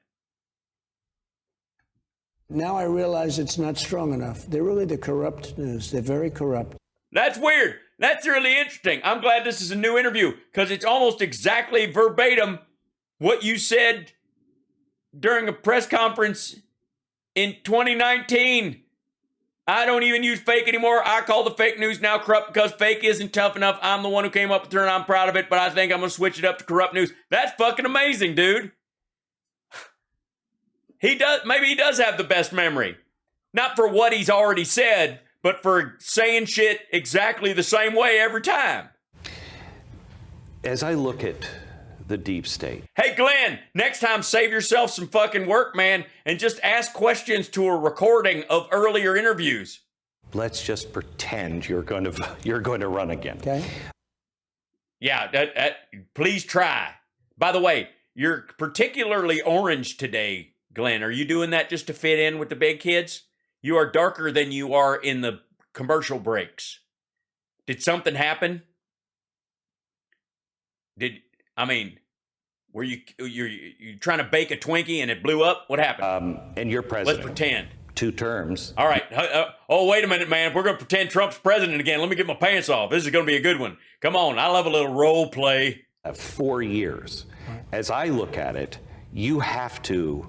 A: Now I realize it's not strong enough. They're really the corrupt news. They're very corrupt.
B: That's weird. That's really interesting. I'm glad this is a new interview because it's almost exactly verbatim what you said during a press conference in 2019. I don't even use fake anymore. I call the fake news now corrupt because fake isn't tough enough. I'm the one who came up with it and I'm proud of it, but I think I'm going to switch it up to corrupt news. That's fucking amazing, dude. Maybe he does have the best memory. Not for what he's already said, but for saying shit exactly the same way every time.
C: As I look at the deep state.
B: Hey, Glenn, next time save yourself some fucking work, man, and just ask questions to a recording of earlier interviews.
C: Let's just pretend you're going to run again.
A: Okay.
B: Yeah, please try. By the way, you're particularly orange today, Glenn. Are you doing that just to fit in with the big kids? You are darker than you are in the commercial breaks. Did something happen? Were you trying to bake a Twinkie and it blew up? What happened?
C: And you're president.
B: Let's pretend.
C: 2 terms.
B: All right. Oh, wait a minute, man. If we're going to pretend Trump's president again, let me get my pants off. This is going to be a good one. Come on. I love a little role play.
C: 4 years. As I look at it, you have to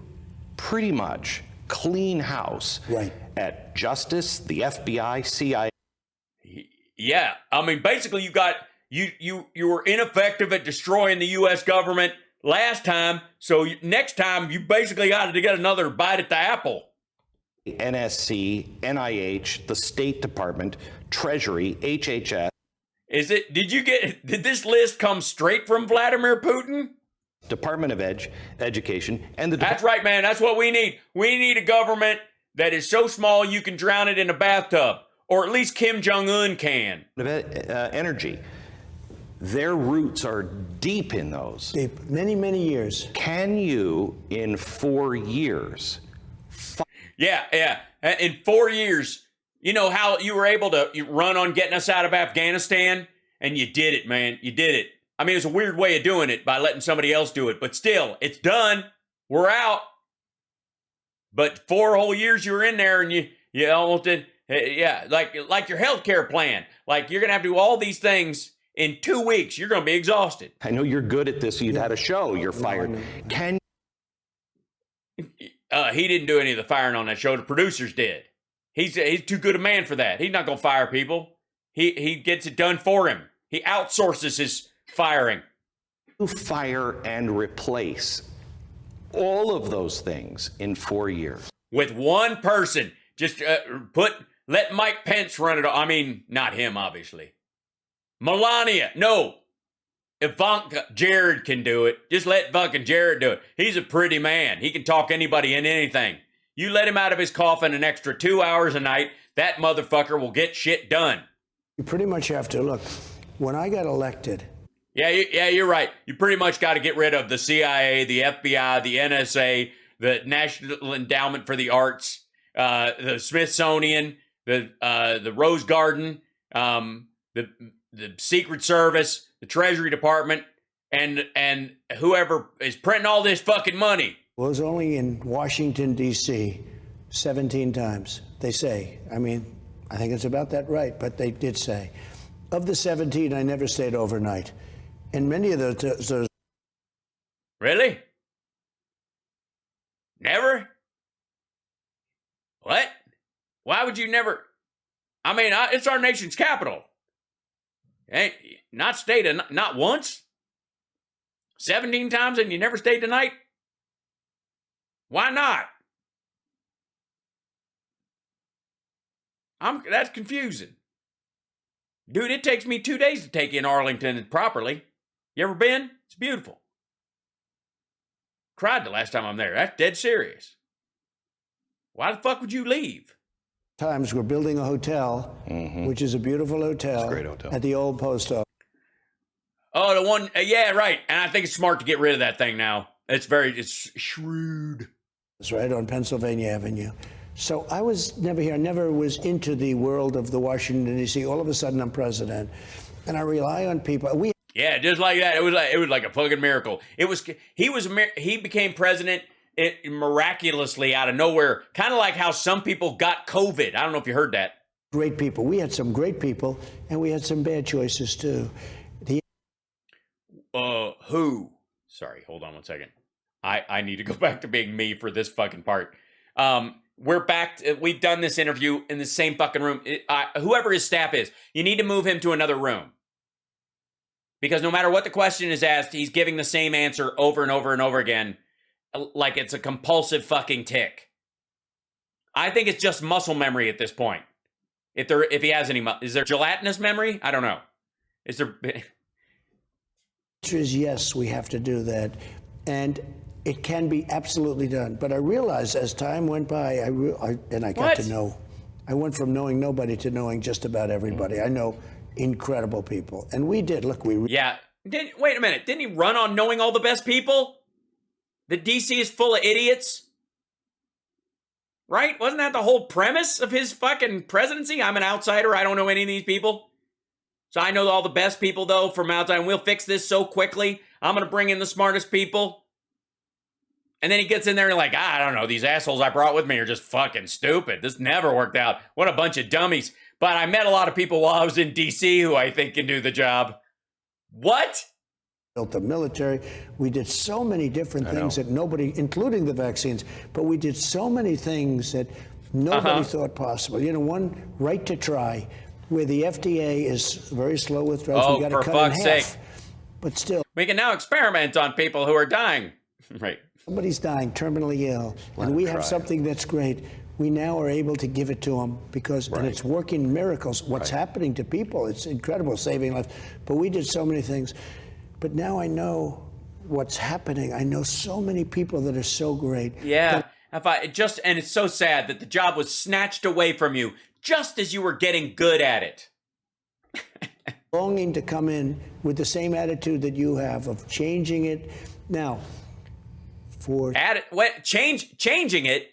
C: pretty much clean house at Justice, the FBI, CIA.
B: Yeah. I mean, basically, you were ineffective at destroying the U.S. government last time. So next time, you basically got to get another bite at the apple.
C: NSC, NIH, the State Department, Treasury, HHS.
B: Did this list come straight from Vladimir Putin?
C: Department of Education, and the
B: That's right, man. That's what we need. We need a government that is so small you can drown it in a bathtub, or at least Kim Jong-un can.
C: Energy. Their roots are deep in those.
A: Deep, many, many years.
C: Can you, in 4 years?
B: Yeah. In 4 years, you know how you were able to run on getting us out of Afghanistan? And you did it, man. You did it. I mean, it was a weird way of doing it by letting somebody else do it, but still, it's done. We're out. But 4 whole years you were in there and you almost did, yeah, like your healthcare plan. Like you're going to have to do all these things in 2 weeks. You're going to be exhausted.
C: I know you're good at this. You'd had a show. You're fired.
B: He didn't do any of the firing on that show. The producers did. He's too good a man for that. He's not going to fire people. He gets it done for him. He outsources his firing.
C: You fire and replace all of those things in 4 years.
B: With one person. Just let Mike Pence run it. I mean, not him, obviously. Melania. No. Ivanka Jared can do it. Just let Ivanka Jared do it. He's a pretty man. He can talk anybody into anything. You let him out of his coffin an extra 2 hours a night, that motherfucker will get shit done.
A: You pretty much have to, look, when I got elected.
B: Yeah, you're right. You pretty much got to get rid of the CIA, the FBI, the NSA, the National Endowment for the Arts, the Smithsonian, the Rose Garden, the Secret Service, the Treasury Department, and whoever is printing all this fucking money.
A: Well, it was only in Washington, D.C., 17 times, they say. I mean, I think it's about that right, but they did say. Of the 17, I never stayed overnight. And many of those...
B: Really? Never? What? Why would you never? I mean, it's our nation's capital. Ain't not stayed not once? 17 times and you never stayed the night? Why not? That's confusing. Dude, it takes me 2 days to take in Arlington properly. You ever been? It's beautiful. Cried the last time I'm there. That's dead serious. Why the fuck would you leave?
A: Times we're building a hotel, which is a beautiful hotel.
C: It's a great hotel.
A: At the old post office.
B: Oh, the one, yeah, right. And I think it's smart to get rid of that thing now. It's shrewd.
A: It's right on Pennsylvania Avenue. So I was never here. I never was into the world of the Washington, D.C. All of a sudden, I'm president. And I rely on people.
B: Yeah, just like that. It was like a fucking miracle. He became president miraculously out of nowhere. Kind of like how some people got COVID. I don't know if you heard that.
A: Great people. We had some great people, and we had some bad choices, too.
B: Who? Sorry, hold on one second. I need to go back to being me for this fucking part. We're back. We've done this interview in the same fucking room. Whoever his staff is, you need to move him to another room. Because no matter what the question is asked, he's giving the same answer over and over and over again, like it's a compulsive fucking tick. I think it's just muscle memory at this point. If he has any, is there gelatinous memory? I don't know. Is there?
A: The answer is yes, we have to do that. And it can be absolutely done. But I realized as time went by, I got to know. I went from knowing nobody to knowing just about everybody. I know incredible people. And we did. Look,
B: Yeah. Wait a minute. Didn't he run on knowing all the best people? That DC is full of idiots? Right? Wasn't that the whole premise of his fucking presidency? I'm an outsider. I don't know any of these people. So I know all the best people, though, from outside. And we'll fix this so quickly. I'm going to bring in the smartest people. And then he gets in there and like, I don't know. These assholes I brought with me are just fucking stupid. This never worked out. What a bunch of dummies. But I met a lot of people while I was in D.C. who I think can do the job. What?
A: Built the military. We did so many different things that nobody, including the vaccines, but we did so many things that nobody thought possible. You know, one, right to try, where the FDA is very slow with drugs.
B: Oh,
A: we got
B: for
A: to cut
B: fuck's
A: in half.
B: sake.
A: But still.
B: We can now experiment on people who are dying. Right.
A: Somebody's dying, terminally ill, and we have something that's great. We now are able to give it to them because, and it's working miracles. What's happening to people, it's incredible, saving lives. But we did so many things. But now I know what's happening. I know so many people that are so great.
B: Yeah. And it's so sad that the job was snatched away from you just as you were getting good at it.
A: Longing to come in with the same attitude that you have of changing it. Now,
B: changing it?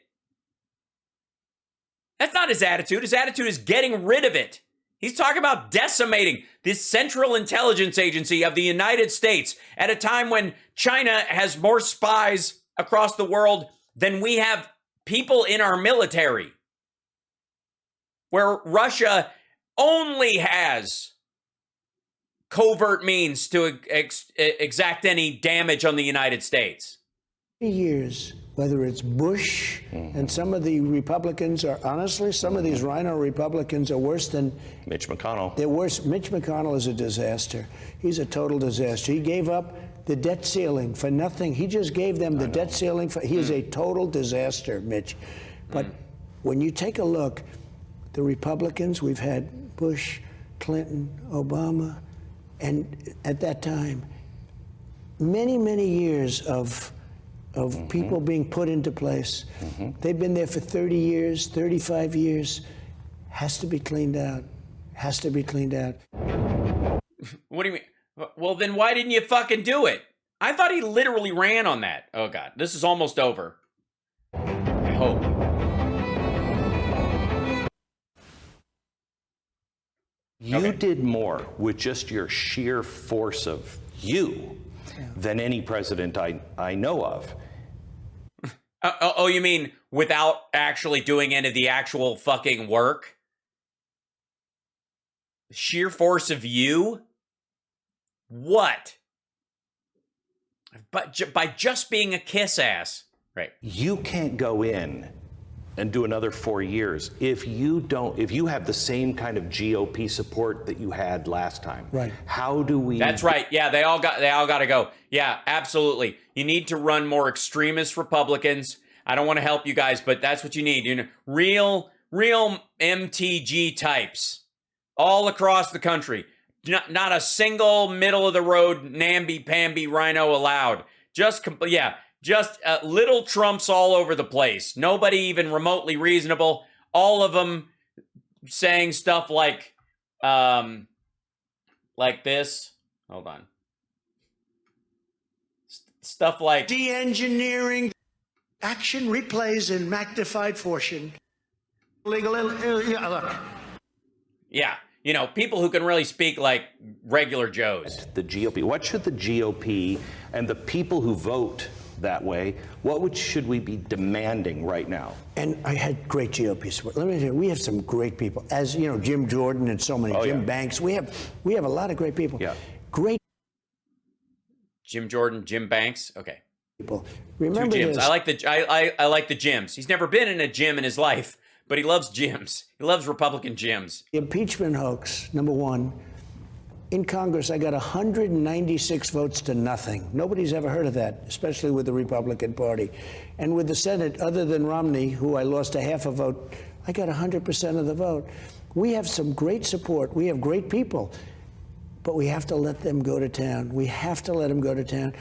B: That's not his attitude. His attitude is getting rid of it. He's talking about decimating this Central Intelligence Agency of the United States at a time when China has more spies across the world than we have people in our military. Where Russia only has covert means to exact any damage on the United States.
A: Years, whether it's Bush and some of the Republicans are, honestly, some of these rhino Republicans are worse than
C: Mitch McConnell.
A: They're worse. Mitch McConnell is a disaster. He's a total disaster. He gave up the debt ceiling for nothing. He just gave them the debt ceiling. He is a total disaster, Mitch. But when you take a look, the Republicans, we've had Bush, Clinton, Obama, and at that time, many, many years of people being put into place. They've been there for 30 years, 35 years. Has to be cleaned out. Has to be cleaned out.
B: What do you mean? Well, then why didn't you fucking do it? I thought he literally ran on that. Oh, God. This is almost over. I hope.
C: You did more with just your sheer force of you than any president I know of.
B: Oh, you mean without actually doing any of the actual fucking work? Sheer force of you? What? But by just being a kiss ass. Right.
C: You can't go in and do another 4 years if you have the same kind of GOP support that you had last time.
A: Right.
C: How do we?
B: That's right. Yeah, they all got to go. Yeah, absolutely. You need to run more extremist Republicans. I don't want to help you guys, but that's what you need. You know, real MTG types all across the country. Not a single middle of the road namby-pamby rhino allowed. Just little Trumps all over the place. Nobody even remotely reasonable. All of them saying stuff like this. Hold on. Stuff like
A: De-engineering action replays in magnified fashion. Look.
B: Yeah. You know, people who can really speak like regular Joes.
C: The GOP. What should the GOP and the people who vote that way, should we be demanding right now?
A: And I had great GOP support. Let me tell you, we have some great people. As you know, Jim Jordan and so many, Jim Banks. We have a lot of great people.
C: Yeah.
A: Great
B: Jim Jordan, Jim Banks. Okay.
A: people. Remember
B: Two gyms.
A: this.
B: I like the gyms. He's never been in a gym in his life, but he loves gyms. He loves Republican gyms.
A: The impeachment hoax, number one. In Congress, I got 196 votes to nothing. Nobody's ever heard of that, especially with the Republican Party. And with the Senate, other than Romney, who I lost a half a vote, I got 100% of the vote. We have some great support. We have great people. But we have to let them go to town. We have to let them go to town.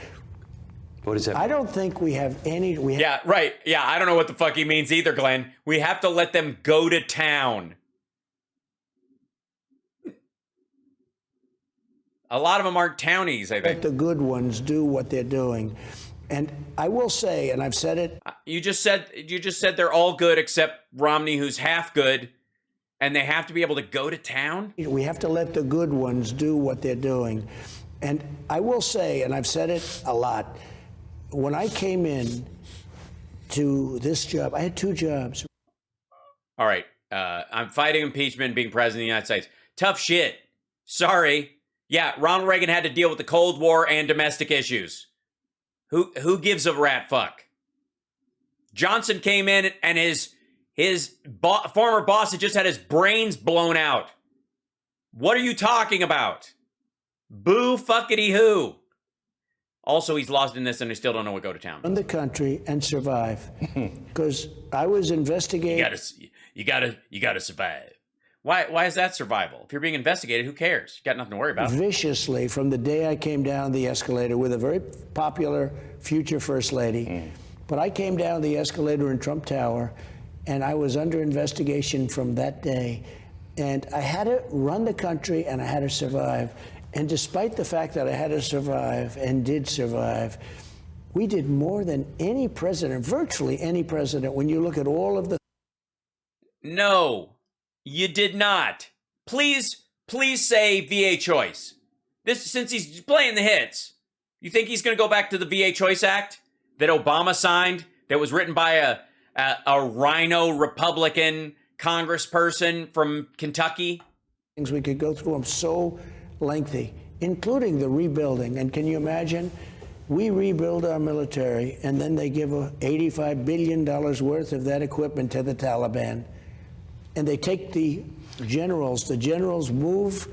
C: What does that mean?
A: I don't think we have any...
B: Yeah, right. Yeah, I don't know what the fuck he means either, Glenn. We have to let them go to town. A lot of them aren't townies, I think.
A: Let the good ones do what they're doing. And I will say, and I've said it.
B: You just said they're all good except Romney, who's half good, and they have to be able to go to town.
A: We have to let the good ones do what they're doing. And I will say, and I've said it a lot, when I came in to this job, I had 2 jobs.
B: All right. I'm fighting impeachment, being president of the United States. Tough shit. Sorry. Yeah, Ronald Reagan had to deal with the Cold War and domestic issues. Who gives a rat fuck? Johnson came in and his former boss had just had his brains blown out. What are you talking about? Boo fuckity who. Also, he's lost in this and I still don't know what go to town.
A: In the country and survive. Because I was investigating.
B: You gotta survive. Why is that survival? If you're being investigated, who cares? You got nothing to worry about.
A: Viciously from the day I came down the escalator with a very popular future first lady. But I came down the escalator in Trump Tower and I was under investigation from that day. And I had to run the country and I had to survive. And despite the fact that I had to survive and did survive, we did more than any president, virtually any president, when you look at all of the.
B: No, you did not. Please say VA choice. Since he's playing the hits, you think he's going to go back to the VA Choice Act that Obama signed, that was written by a rhino Republican congressperson from Kentucky?
A: Things we could go through them so lengthy, including the rebuilding. And can you imagine? We rebuild our military, and then they give $85 billion worth of that equipment to the Taliban. And they take the generals move.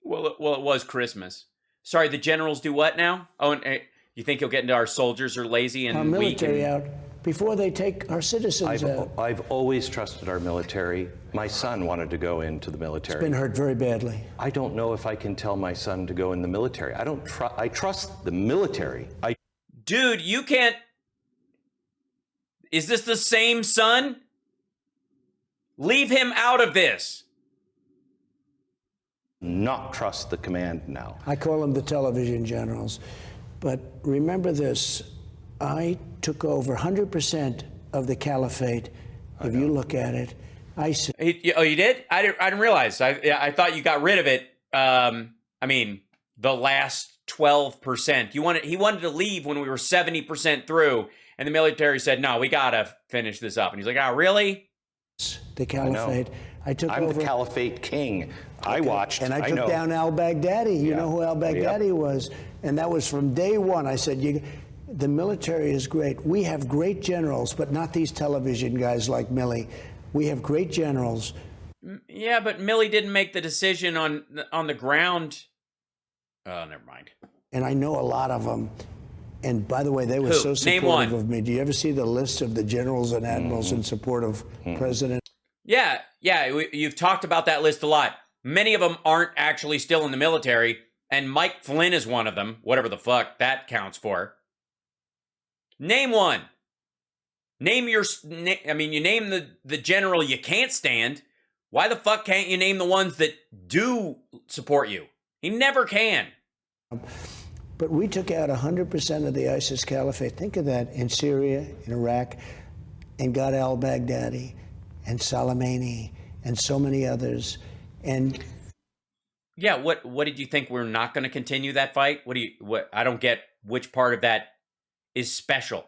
B: Well, it was Christmas. Sorry, the generals do what now? Oh, and you think you'll get into our soldiers are lazy and
A: our military out before they take our citizens out?
C: I've always trusted our military. My son wanted to go into the military.
A: It's been hurt very badly.
C: I don't know if I can tell my son to go in the military. I trust the military.
B: Dude, you can't. Is this the same son? Leave him out of this.
C: Not trust the command now.
A: I call them the television generals. But remember this, I took over 100% of the caliphate. If you look at it,
B: Oh, you did? I didn't realize. I thought you got rid of it. I mean, the last 12%. He wanted to leave when we were 70% through, and the military said, "No, we gotta finish this up." And he's like, "Oh, really?"
A: The caliphate. I'm
C: the caliphate king. I watched.
A: And I took down al-Baghdadi. You know who al-Baghdadi was? And that was from day one. I said, the military is great. We have great generals, but not these television guys like Milley. We have great generals.
B: Yeah, but Milley didn't make the decision on the ground. Oh, never mind.
A: And I know a lot of them. And by the way, they were so supportive of me. Do you ever see the list of the generals and admirals in support of President?
B: Yeah, you've talked about that list a lot. Many of them aren't actually still in the military, and Mike Flynn is one of them, whatever the fuck that counts for. Name one. You name the general you can't stand. Why the fuck can't you name the ones that do support you? He never can.
A: But we took out 100% of the ISIS caliphate. Think of that, in Syria, in Iraq, and got al-Baghdadi and Soleimani and so many others. And
B: yeah, what did you think? We're not going to continue that fight? I don't get which part of that is special.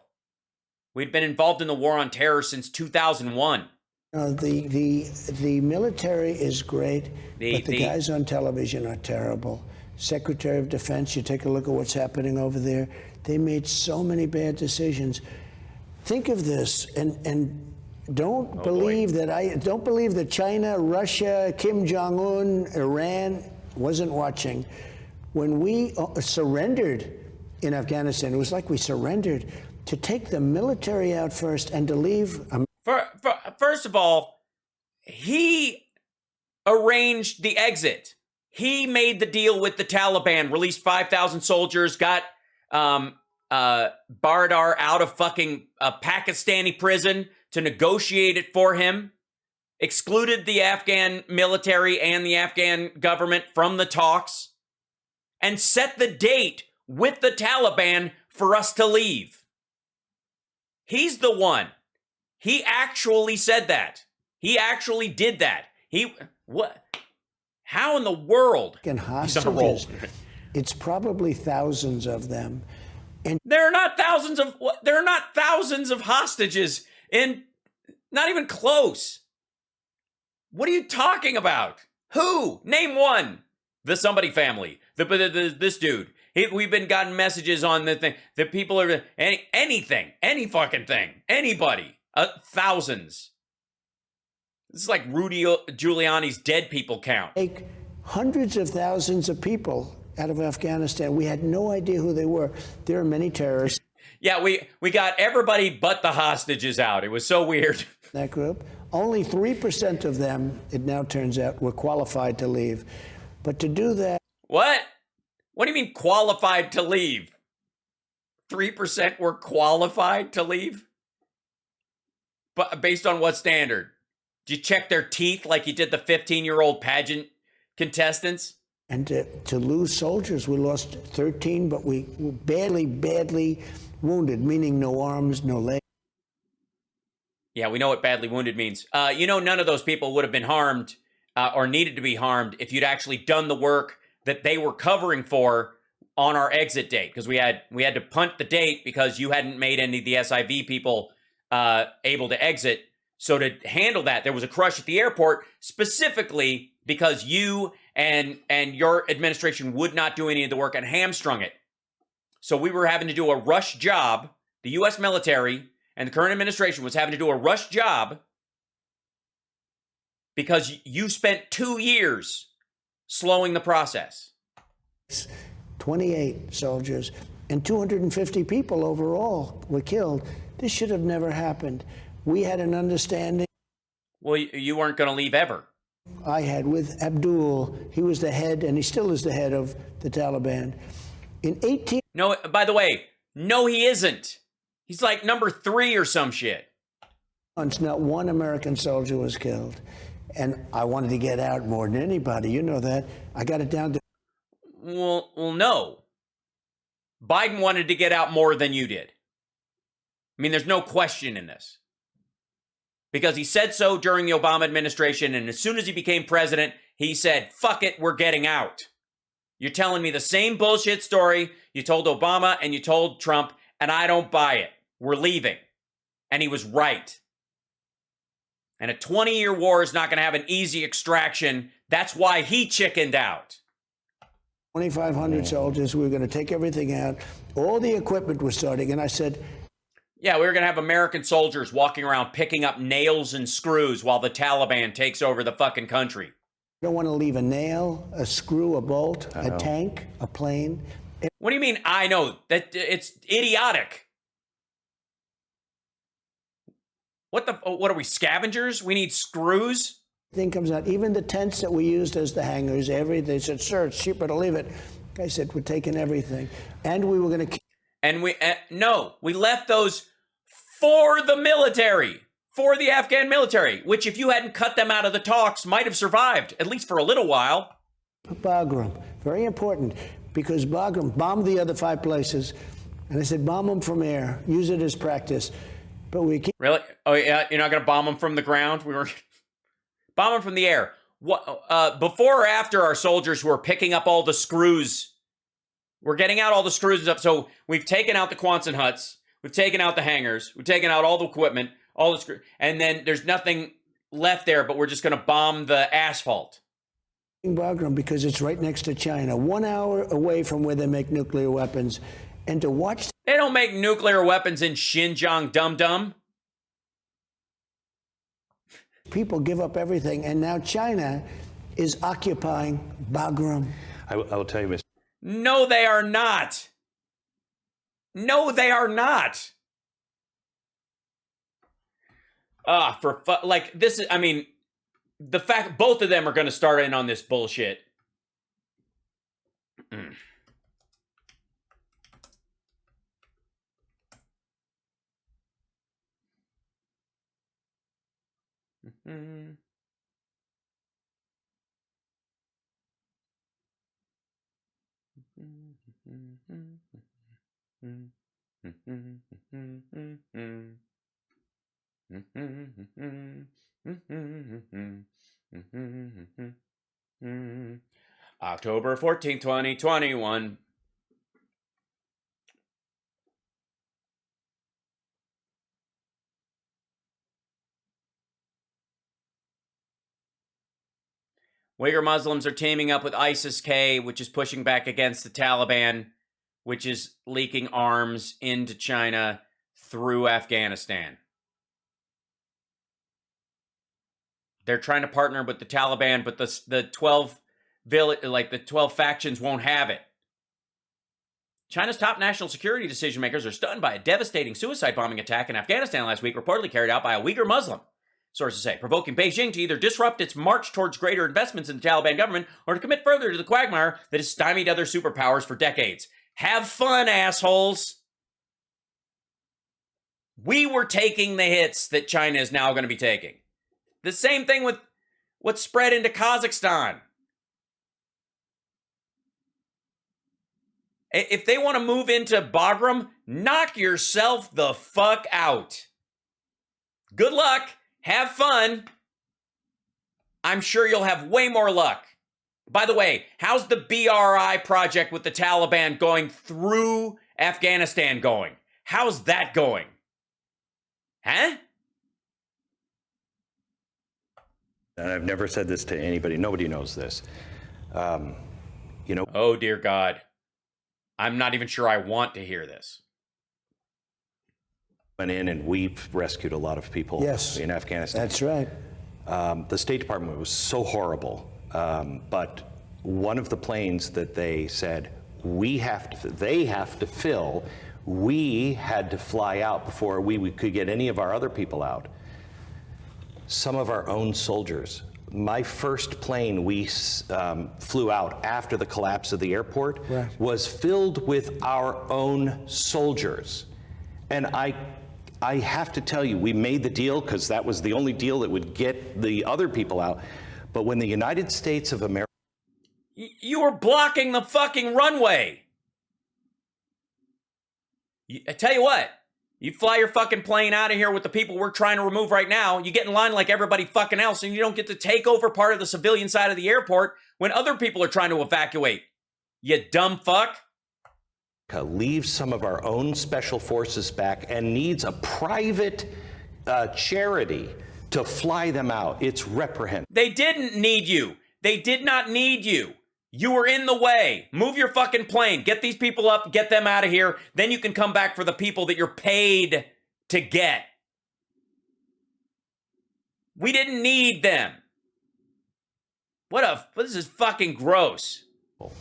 B: We'd been involved in the war on terror since 2001.
A: The military is great, but the guys on television are terrible. Secretary of Defense, you take a look at what's happening over there. They made so many bad decisions. Think of this, and don't believe that China, Russia, Kim Jong-un, Iran wasn't watching. When we surrendered in Afghanistan, it was like we surrendered to take the military out first and to leave.
B: First of all, he arranged the exit. He made the deal with the Taliban, released 5,000 soldiers, got Bardar out of fucking Pakistani prison to negotiate it for him, excluded the Afghan military and the Afghan government from the talks, and set the date with the Taliban for us to leave. He's the one. He actually said that. He actually did that. What? How in the world?
A: And
B: He's on a roll.
A: It's probably thousands of them. And
B: There are not thousands of hostages in, not even close. What are you talking about? Who? Name one. The somebody family. This dude. We've been gotten messages on the thing that people are anything, any fucking thing, anybody. Thousands. This is like Rudy Giuliani's dead people count.
A: take hundreds of thousands of people out of Afghanistan. We had no idea who they were. There are many terrorists
B: Yeah, we got everybody but the hostages out. It was so weird.
A: in that group. Only 3% of them, it now turns out, were qualified to leave. But to do that,
B: What? What do you mean qualified to leave? 3% were qualified to leave? But based on what standard? Did you check their teeth like you did the 15-year-old pageant contestants?
A: and to lose soldiers, we lost 13, but we were badly wounded, meaning no arms, no legs.
B: Yeah, we know what badly wounded means. None of those people would have been harmed or needed to be harmed if you'd actually done the work that they were covering for on our exit date, because we had to punt the date because you hadn't made any of the SIV people able to exit. So to handle that, there was a crush at the airport specifically because you and your administration would not do any of the work and hamstrung it. So we were having to do a rush job. The U.S. military and the current administration was having to do a rush job because you spent 2 years slowing the process.
A: 28 soldiers and 250 people overall were killed. This should have never happened. We had an understanding.
B: Well, you weren't going to leave ever.
A: I had with Abdul. He was the head, and he still is the head of the Taliban. In 18
B: No, by the way, no, he isn't. He's like number 3 or some shit.
A: months, not one American soldier was killed. And I wanted to get out more than anybody. You know that. I got it down to
B: Well, no. Biden wanted to get out more than you did. I mean, there's no question in this. Because he said so during the Obama administration, and as soon as he became president, he said, fuck it, we're getting out. You're telling me the same bullshit story you told Obama and you told Trump, and I don't buy it. We're leaving. And he was right. And a 20-year war is not going to have an easy extraction. That's why he chickened out.
A: 2,500 soldiers. We were going to take everything out. All the equipment was starting. And I said,
B: Yeah, we were going to have American soldiers walking around picking up nails and screws while the Taliban takes over the fucking country.
A: I don't want to leave a nail, a screw, a bolt, a tank, a plane.
B: What do you mean, I know? That it's idiotic. What are we, scavengers? We need screws?
A: Everything comes out. Even the tents that we used as the hangars, they said, sir, it's cheaper to leave it. I said, we're taking everything. And we were going to...
B: And we left those for the military, for the Afghan military, which if you hadn't cut them out of the talks might have survived, at least for a little while.
A: Bagram, very important, because Bagram bombed the other 5 places. And I said, bomb them from air, use it as practice. But we keep...
B: Really? Oh, yeah, you're not going to bomb them from the ground? We were... Bomb them from the air. What, before or after our soldiers who are picking up all the screws? We're getting out all the screws and stuff. So we've taken out the Quonset huts. We've taken out the hangars. We've taken out all the equipment, all the screws. And then there's nothing left there, but we're just going to bomb the asphalt.
A: Bagram, because it's right next to China, 1 hour away from where they make nuclear weapons. And to watch...
B: They don't make nuclear weapons in Xinjiang, dum-dum.
A: People give up everything, and now China is occupying Bagram.
C: I will tell you, Mr.
B: No, they are not. No, they are not. This is, I mean, the fact both of them are going to start in on this bullshit. October 14th, 2021. Uyghur Muslims are teaming up with ISIS-K, which is pushing back against the Taliban, which is leaking arms into China through Afghanistan. They're trying to partner with the Taliban, but the 12 factions won't have it. China's top national security decision makers are stunned by a devastating suicide bombing attack in Afghanistan last week, reportedly carried out by a Uyghur Muslim. Sources say, provoking Beijing to either disrupt its march towards greater investments in the Taliban government or to commit further to the quagmire that has stymied other superpowers for decades. Have fun, assholes. We were taking the hits that China is now going to be taking. The same thing with what's spread into Kazakhstan. If they want to move into Bagram, knock yourself the fuck out. Good luck. Have fun. I'm sure you'll have way more luck. By the way, how's the BRI project with the Taliban going through Afghanistan going? How's that going? Huh?
C: And I've never said this to anybody. Nobody knows this.
B: Oh, dear God. I'm not even sure I want to hear this.
C: Went in and we've rescued a lot of people in Afghanistan.
A: That's right.
C: The State Department was so horrible, but one of the planes that they said they have to fill, we had to fly out before we could get any of our other people out. Some of our own soldiers. My first plane we flew out after the collapse of the airport was filled with our own soldiers. And I have to tell you, we made the deal because that was the only deal that would get the other people out. But when the United States of America...
B: You were blocking the fucking runway. I tell you what, you fly your fucking plane out of here with the people we're trying to remove right now, you get in line like everybody fucking else, and you don't get to take over part of the civilian side of the airport when other people are trying to evacuate. You dumb fuck.
C: Leaves some of our own special forces back and needs a private charity to fly them out. It's reprehensible.
B: They didn't need you. They did not need you. You were in the way. Move your fucking plane. Get these people up. Get them out of here. Then you can come back for the people that you're paid to get. We didn't need them. This is fucking gross.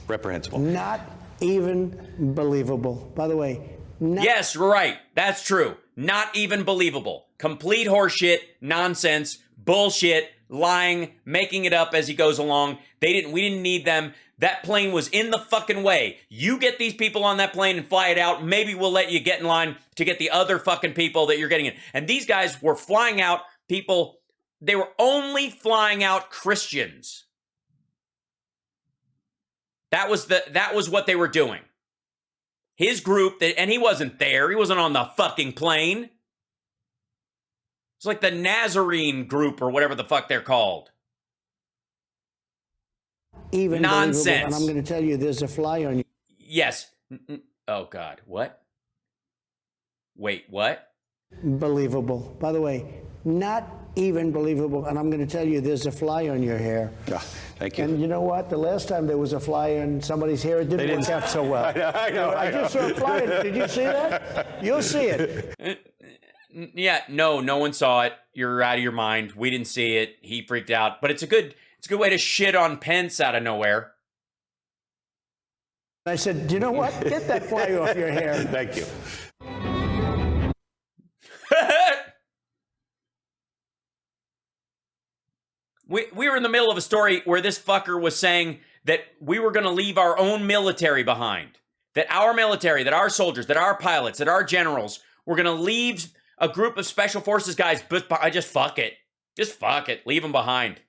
C: Reprehensible.
A: Not even believable. By the way,
B: yes, right. That's true. Not even believable. Complete horseshit, nonsense, bullshit, lying, making it up as he goes along. We didn't need them. That plane was in the fucking way. You get these people on that plane and fly it out. Maybe we'll let you get in line to get the other fucking people that you're getting in. And these guys were flying out people. They were only flying out Christians. That was what they were doing. His group, and he wasn't there. He wasn't on the fucking plane. It's like the Nazarene group or whatever the fuck they're called.
A: Even
B: nonsense.
A: And I'm going to tell you, there's a fly on you.
B: Yes. Oh, God. What? Wait, what?
A: Believable. By the way, not even believable. And I'm going to tell you, there's a fly on your hair.
C: Thank you.
A: And you know what? The last time there was a fly on somebody's hair, it didn't work out so well.
C: I know.
A: I just saw a fly. Did you see that? You'll see it.
B: Yeah, no one saw it. You're out of your mind. We didn't see it. He freaked out. But it's a good way to shit on Pence out of nowhere.
A: I said, you know what? Get that fly off your hair.
C: Thank you.
B: We were in the middle of a story where this fucker was saying that we were going to leave our own military behind. That our military, that our soldiers, that our pilots, that our generals were going to leave a group of special forces guys, but I just fuck it. Just fuck it. Leave them behind.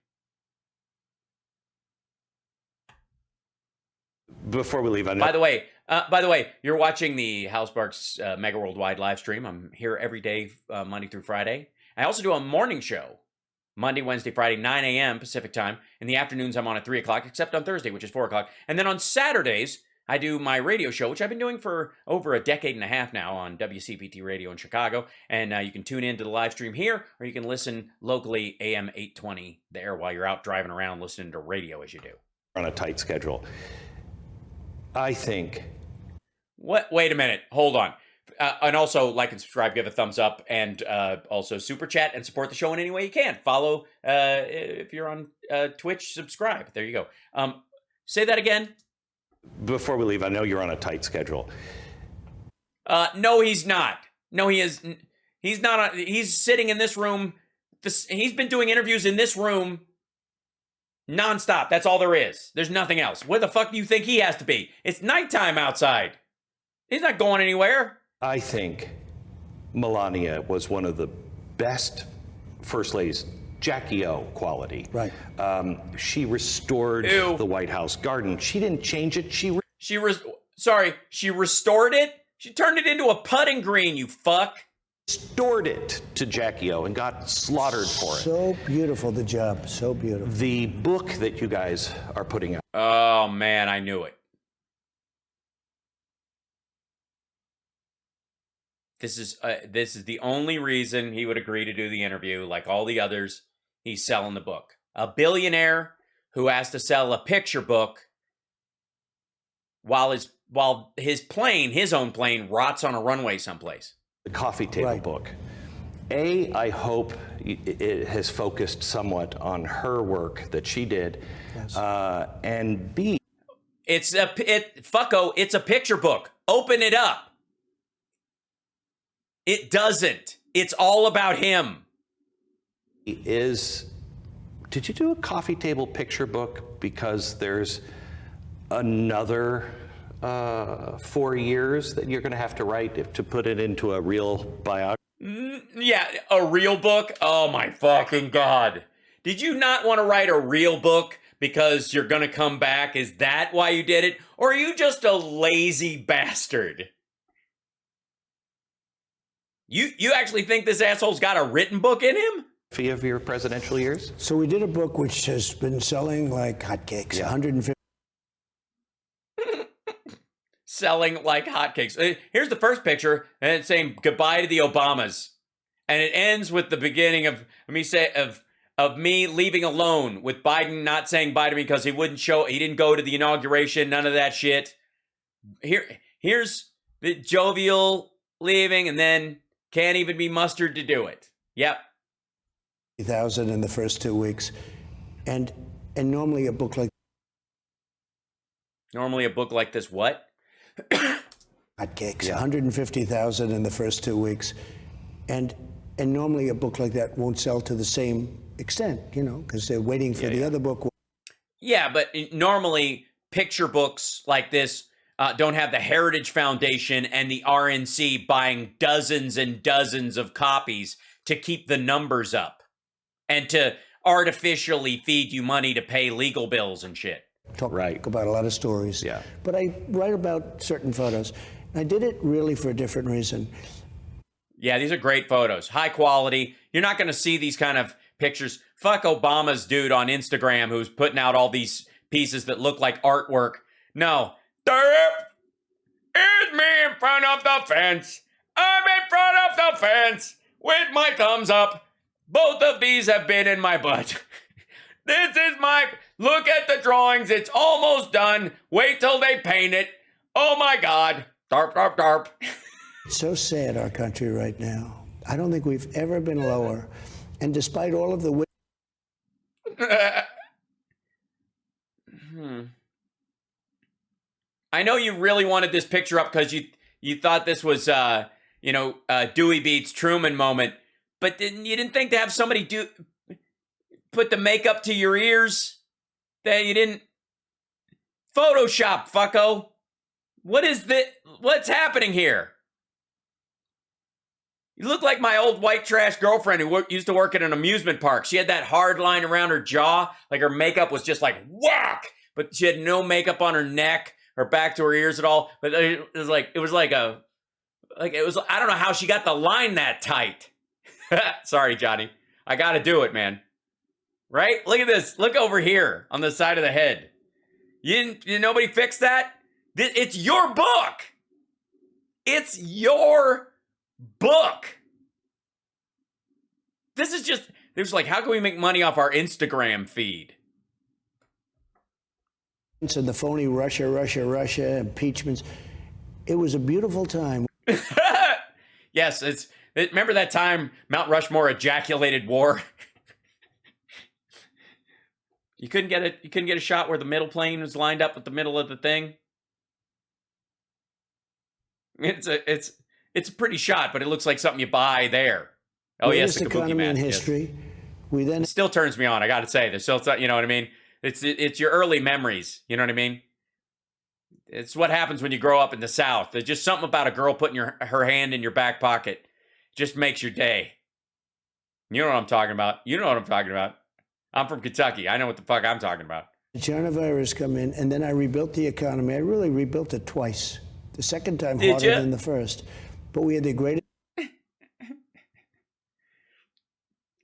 C: Before we leave,
B: by the way, By the way, you're watching the Housebarks Mega Worldwide live stream. I'm here every day, Monday through Friday. I also do a morning show, Monday, Wednesday, Friday, 9 a.m. Pacific time. In the afternoons, I'm on at 3 o'clock, except on Thursday, which is 4 o'clock. And then on Saturdays, I do my radio show, which I've been doing for over a decade and a half now on WCPT Radio in Chicago. And you can tune in to the live stream here, or you can listen locally, AM 820 there, while you're out driving around listening to radio as you do.
C: On a tight schedule. I think.
B: What? Wait a minute. Hold on. And also, like and subscribe, give a thumbs up, and also super chat and support the show in any way you can. Follow if you're on Twitch, subscribe. There you go. Say that again.
C: Before we leave, I know you're on a tight schedule.
B: No, he's not. No, he is. He's not. He's sitting in this room. He's been doing interviews in this room nonstop. That's all there is. There's nothing else. Where the fuck do you think he has to be? It's nighttime outside. He's not going anywhere.
C: I think Melania was one of the best first ladies, Jackie O quality.
A: Right.
C: She restored the White House garden. She didn't change it. She
B: restored it? She turned it into a putting green, you fuck.
C: Restored it to Jackie O and got slaughtered for it.
A: So beautiful, the job. So beautiful.
C: The book that you guys are putting out.
B: Oh, man, I knew it. This is the only reason he would agree to do the interview. Like all the others, he's selling the book. A billionaire who has to sell a picture book while his own plane rots on a runway someplace.
C: The coffee table book. I hope it has focused somewhat on her work that she did. Yes. And B,
B: it's a picture book. Open it up. It doesn't. It's all about him.
C: Did you do a coffee table picture book because there's another 4 years that you're going to have to write to put it into a real biography?
B: Yeah, a real book? Oh my fucking God. Did you not want to write a real book because you're going to come back? Is that why you did it? Or are you just a lazy bastard? You actually think this asshole's got a written book in him?
C: Of your presidential years?
A: So we did a book which has been selling like hotcakes.
C: Yeah.
A: 150.
B: Selling like hotcakes. Here's the first picture, and it's saying goodbye to the Obamas, and it ends with the beginning of me leaving alone with Biden not saying bye to me because he didn't go to the inauguration, none of that shit. Here's the jovial leaving, and then can't even be mustered to do it. Yep.
A: 1,000 in the first 2 weeks, and normally a book like
B: this, what?
A: hotcakes. 150,000 in the first 2 weeks, and normally a book like that won't sell to the same extent, because they're waiting for the other book.
B: Yeah, but normally picture books like this don't have the Heritage Foundation and the RNC buying dozens and dozens of copies to keep the numbers up and to artificially feed you money to pay legal bills and shit.
A: Talk about a lot of stories.
C: Yeah.
A: But I write about certain photos. I did it really for a different reason.
B: Yeah, these are great photos. High quality. You're not going to see these kind of pictures. Fuck Obama's dude on Instagram who's putting out all these pieces that look like artwork. No. It's me in front of the fence. I'm in front of the fence with my thumbs up. Both of these have been in my butt. Look at the drawings. It's almost done. Wait till they paint it. Oh my God. Darp, darp, darp.
A: It's so sad, our country right now. I don't think we've ever been lower. And despite all of the...
B: I know you really wanted this picture up because you thought this was, Dewey Beats Truman moment. But you didn't think to have somebody put the makeup to your ears? That you didn't Photoshop, fucko. What's happening here? You look like my old white trash girlfriend who used to work at an amusement park. She had that hard line around her jaw, like her makeup was just like whack, but she had no makeup on her neck. her back to her ears at all. But it was like I don't know how she got the line that tight. Sorry, Johnny. I got to do it, man. Right? Look at this. Look over here on the side of the head. Nobody fixed that? It's your book. It's your book. This is just, there's like, how can we make money off our Instagram feed?
A: So the phony Russia impeachments. It was a beautiful time.
B: Yes, remember that time Mount Rushmore ejaculated war? You couldn't get a shot where the middle plane was lined up with the middle of the thing. It's a pretty shot, but it looks like something you buy there. Oh yes, the kabuki
A: economy
B: man.
A: in history.
B: Yes.
A: We then
B: It still turns me on. I got to say, there's still, you know what I mean. It's your early memories. You know what I mean. It's what happens when you grow up in the South. There's just something about a girl putting her hand in your back pocket just makes your day. You know what I'm talking about. You know what I'm talking about. I'm from Kentucky. I know what the fuck I'm talking about.
A: the China virus come in, and then I rebuilt the economy. I really rebuilt it twice. The second time harder than the first. But we had the greatest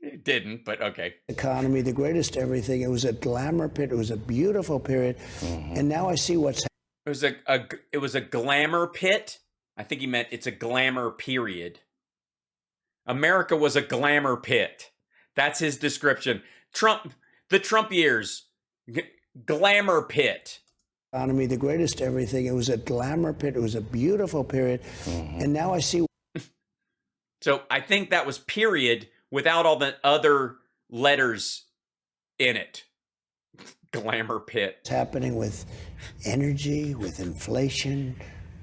B: It didn't, but okay.
A: economy, the greatest everything. It was a glamour pit. It was a beautiful period. And now I see what's
B: It was a glamour pit. I think he meant it's a glamour period. America was a glamour pit. That's his description. The Trump years, glamour pit.
A: economy, the greatest everything. It was a glamour pit. It was a beautiful period. And now I see
B: So I think that was period without all the other letters in it. Glamour pit.
A: what's happening with energy, with inflation,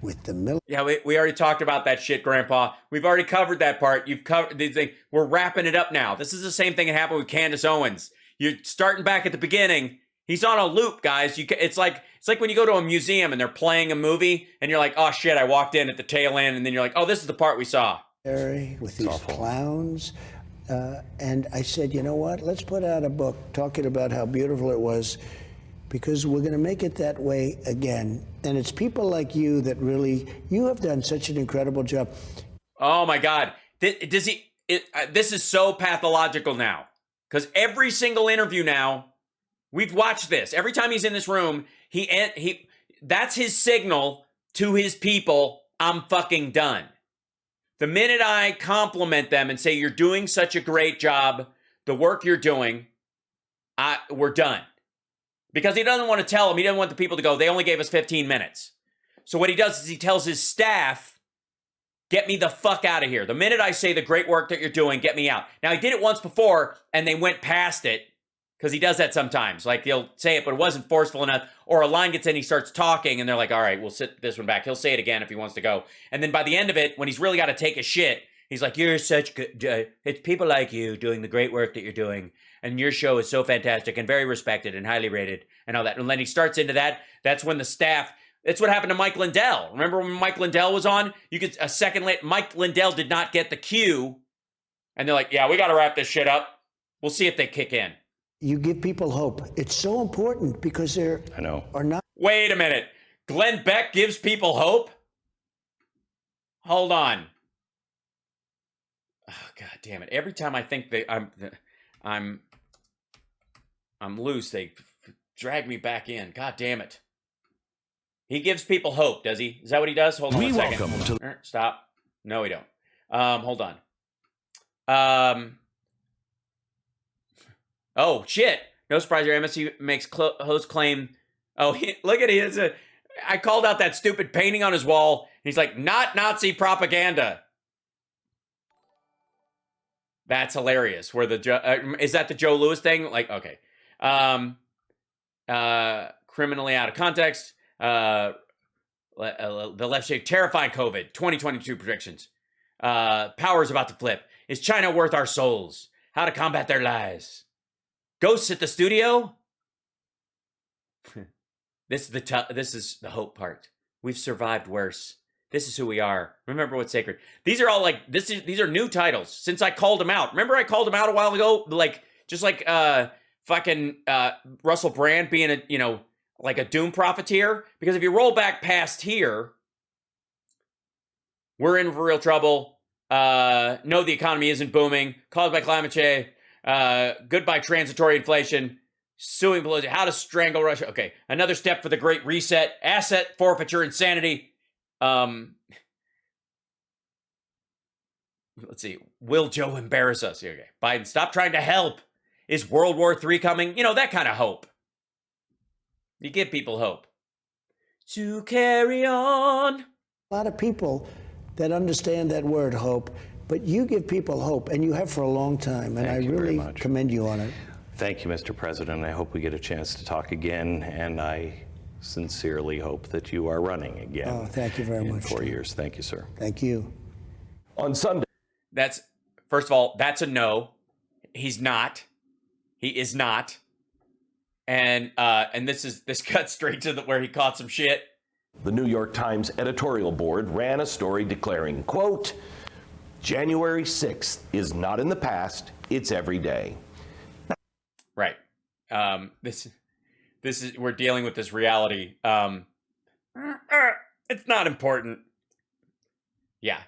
A: with the military.
B: Yeah, we already talked about that shit, Grandpa. We've already covered that part. You've covered the thing. We're wrapping it up now. This is the same thing that happened with Candace Owens. You're starting back at the beginning. He's on a loop, guys. It's like when you go to a museum and they're playing a movie and you're like, oh shit, I walked in at the tail end, and then you're like, oh, this is the part we saw.
A: With these clowns. And I said, you know what? Let's put out a book talking about how beautiful it was, because we're going to make it that way again. And it's people like you that really, you have done such an incredible job.
B: Oh my God. This is so pathological now. Because every single interview now, we've watched this. Every time he's in this room, that's his signal to his people, I'm fucking done. The minute I compliment them and say, you're doing such a great job, the work you're doing, we're done. Because he doesn't want to tell them, he doesn't want the people to go, they only gave us 15 minutes. So what he does is he tells his staff, get me the fuck out of here. The minute I say the great work that you're doing, get me out. Now, he did it once before, and they went past it, because he does that sometimes. Like, he'll say it, but it wasn't forceful enough. Or a line gets in, he starts talking, and they're like, all right, we'll sit this one back. He'll say it again if he wants to go. And then by the end of it, when he's really got to take a shit, he's like, you're such good, it's people like you doing the great work that you're doing. And your show is so fantastic and very respected and highly rated and all that. And then he starts into that. That's when the staff, that's what happened to Mike Lindell. Remember when Mike Lindell was on? You could, a second later, Mike Lindell did not get the cue. And they're like, yeah, we got to wrap this shit up. We'll see if they kick in.
A: You give people hope. It's so important because there are not.
B: Wait a minute. Glenn Beck gives people hope? Hold on. Oh, God damn it. Every time I think that I'm loose, they drag me back in. God damn it. He gives people hope, does he? Is that what he does? Hold on a second. Stop. No, we don't. Hold on. Oh, shit. No surprise, your MSC makes host claim. Oh, look at it. I called out that stupid painting on his wall. He's like, not Nazi propaganda. That's hilarious. Where is that the Joe Louis thing? Like, okay. Criminally out of context. The left shape, terrifying COVID, 2022 predictions. Power is about to flip. Is China worth our souls? How to combat their lies. Ghosts at the studio? This is the hope part. We've survived worse. This is who we are. Remember what's sacred. These are all like, these are new titles since I called them out. Remember I called them out a while ago? Like, just like fucking Russell Brand being like a doom profiteer, because if you roll back past here, we're in for real trouble. No, the economy isn't booming, caused by climate change. Goodbye transitory inflation. Suing Pelosi. How to strangle Russia. Okay, another step for the Great Reset. Asset forfeiture insanity. Let's see. Will Joe embarrass us? Okay. Biden, stop trying to help. Is World War III coming? You know, that kind of hope. You give people hope. To carry on.
A: A lot of people that understand that word hope, but you give people hope, and you have for a long time, and I really commend you on it.
C: Thank you, Mr. President. I hope we get a chance to talk again, and I sincerely hope that you are running again.
A: Oh, thank you very much.
C: In 4 years. Thank you, sir.
A: Thank you.
E: On Sunday.
B: That's, first of all, that's a no. He's not. He is not. And this cuts straight to where he caught some shit.
E: The New York Times editorial board ran a story declaring, quote, January 6th is not in the past, it's every day.
B: Right. This is, we're dealing with this reality. It's not important. Yeah.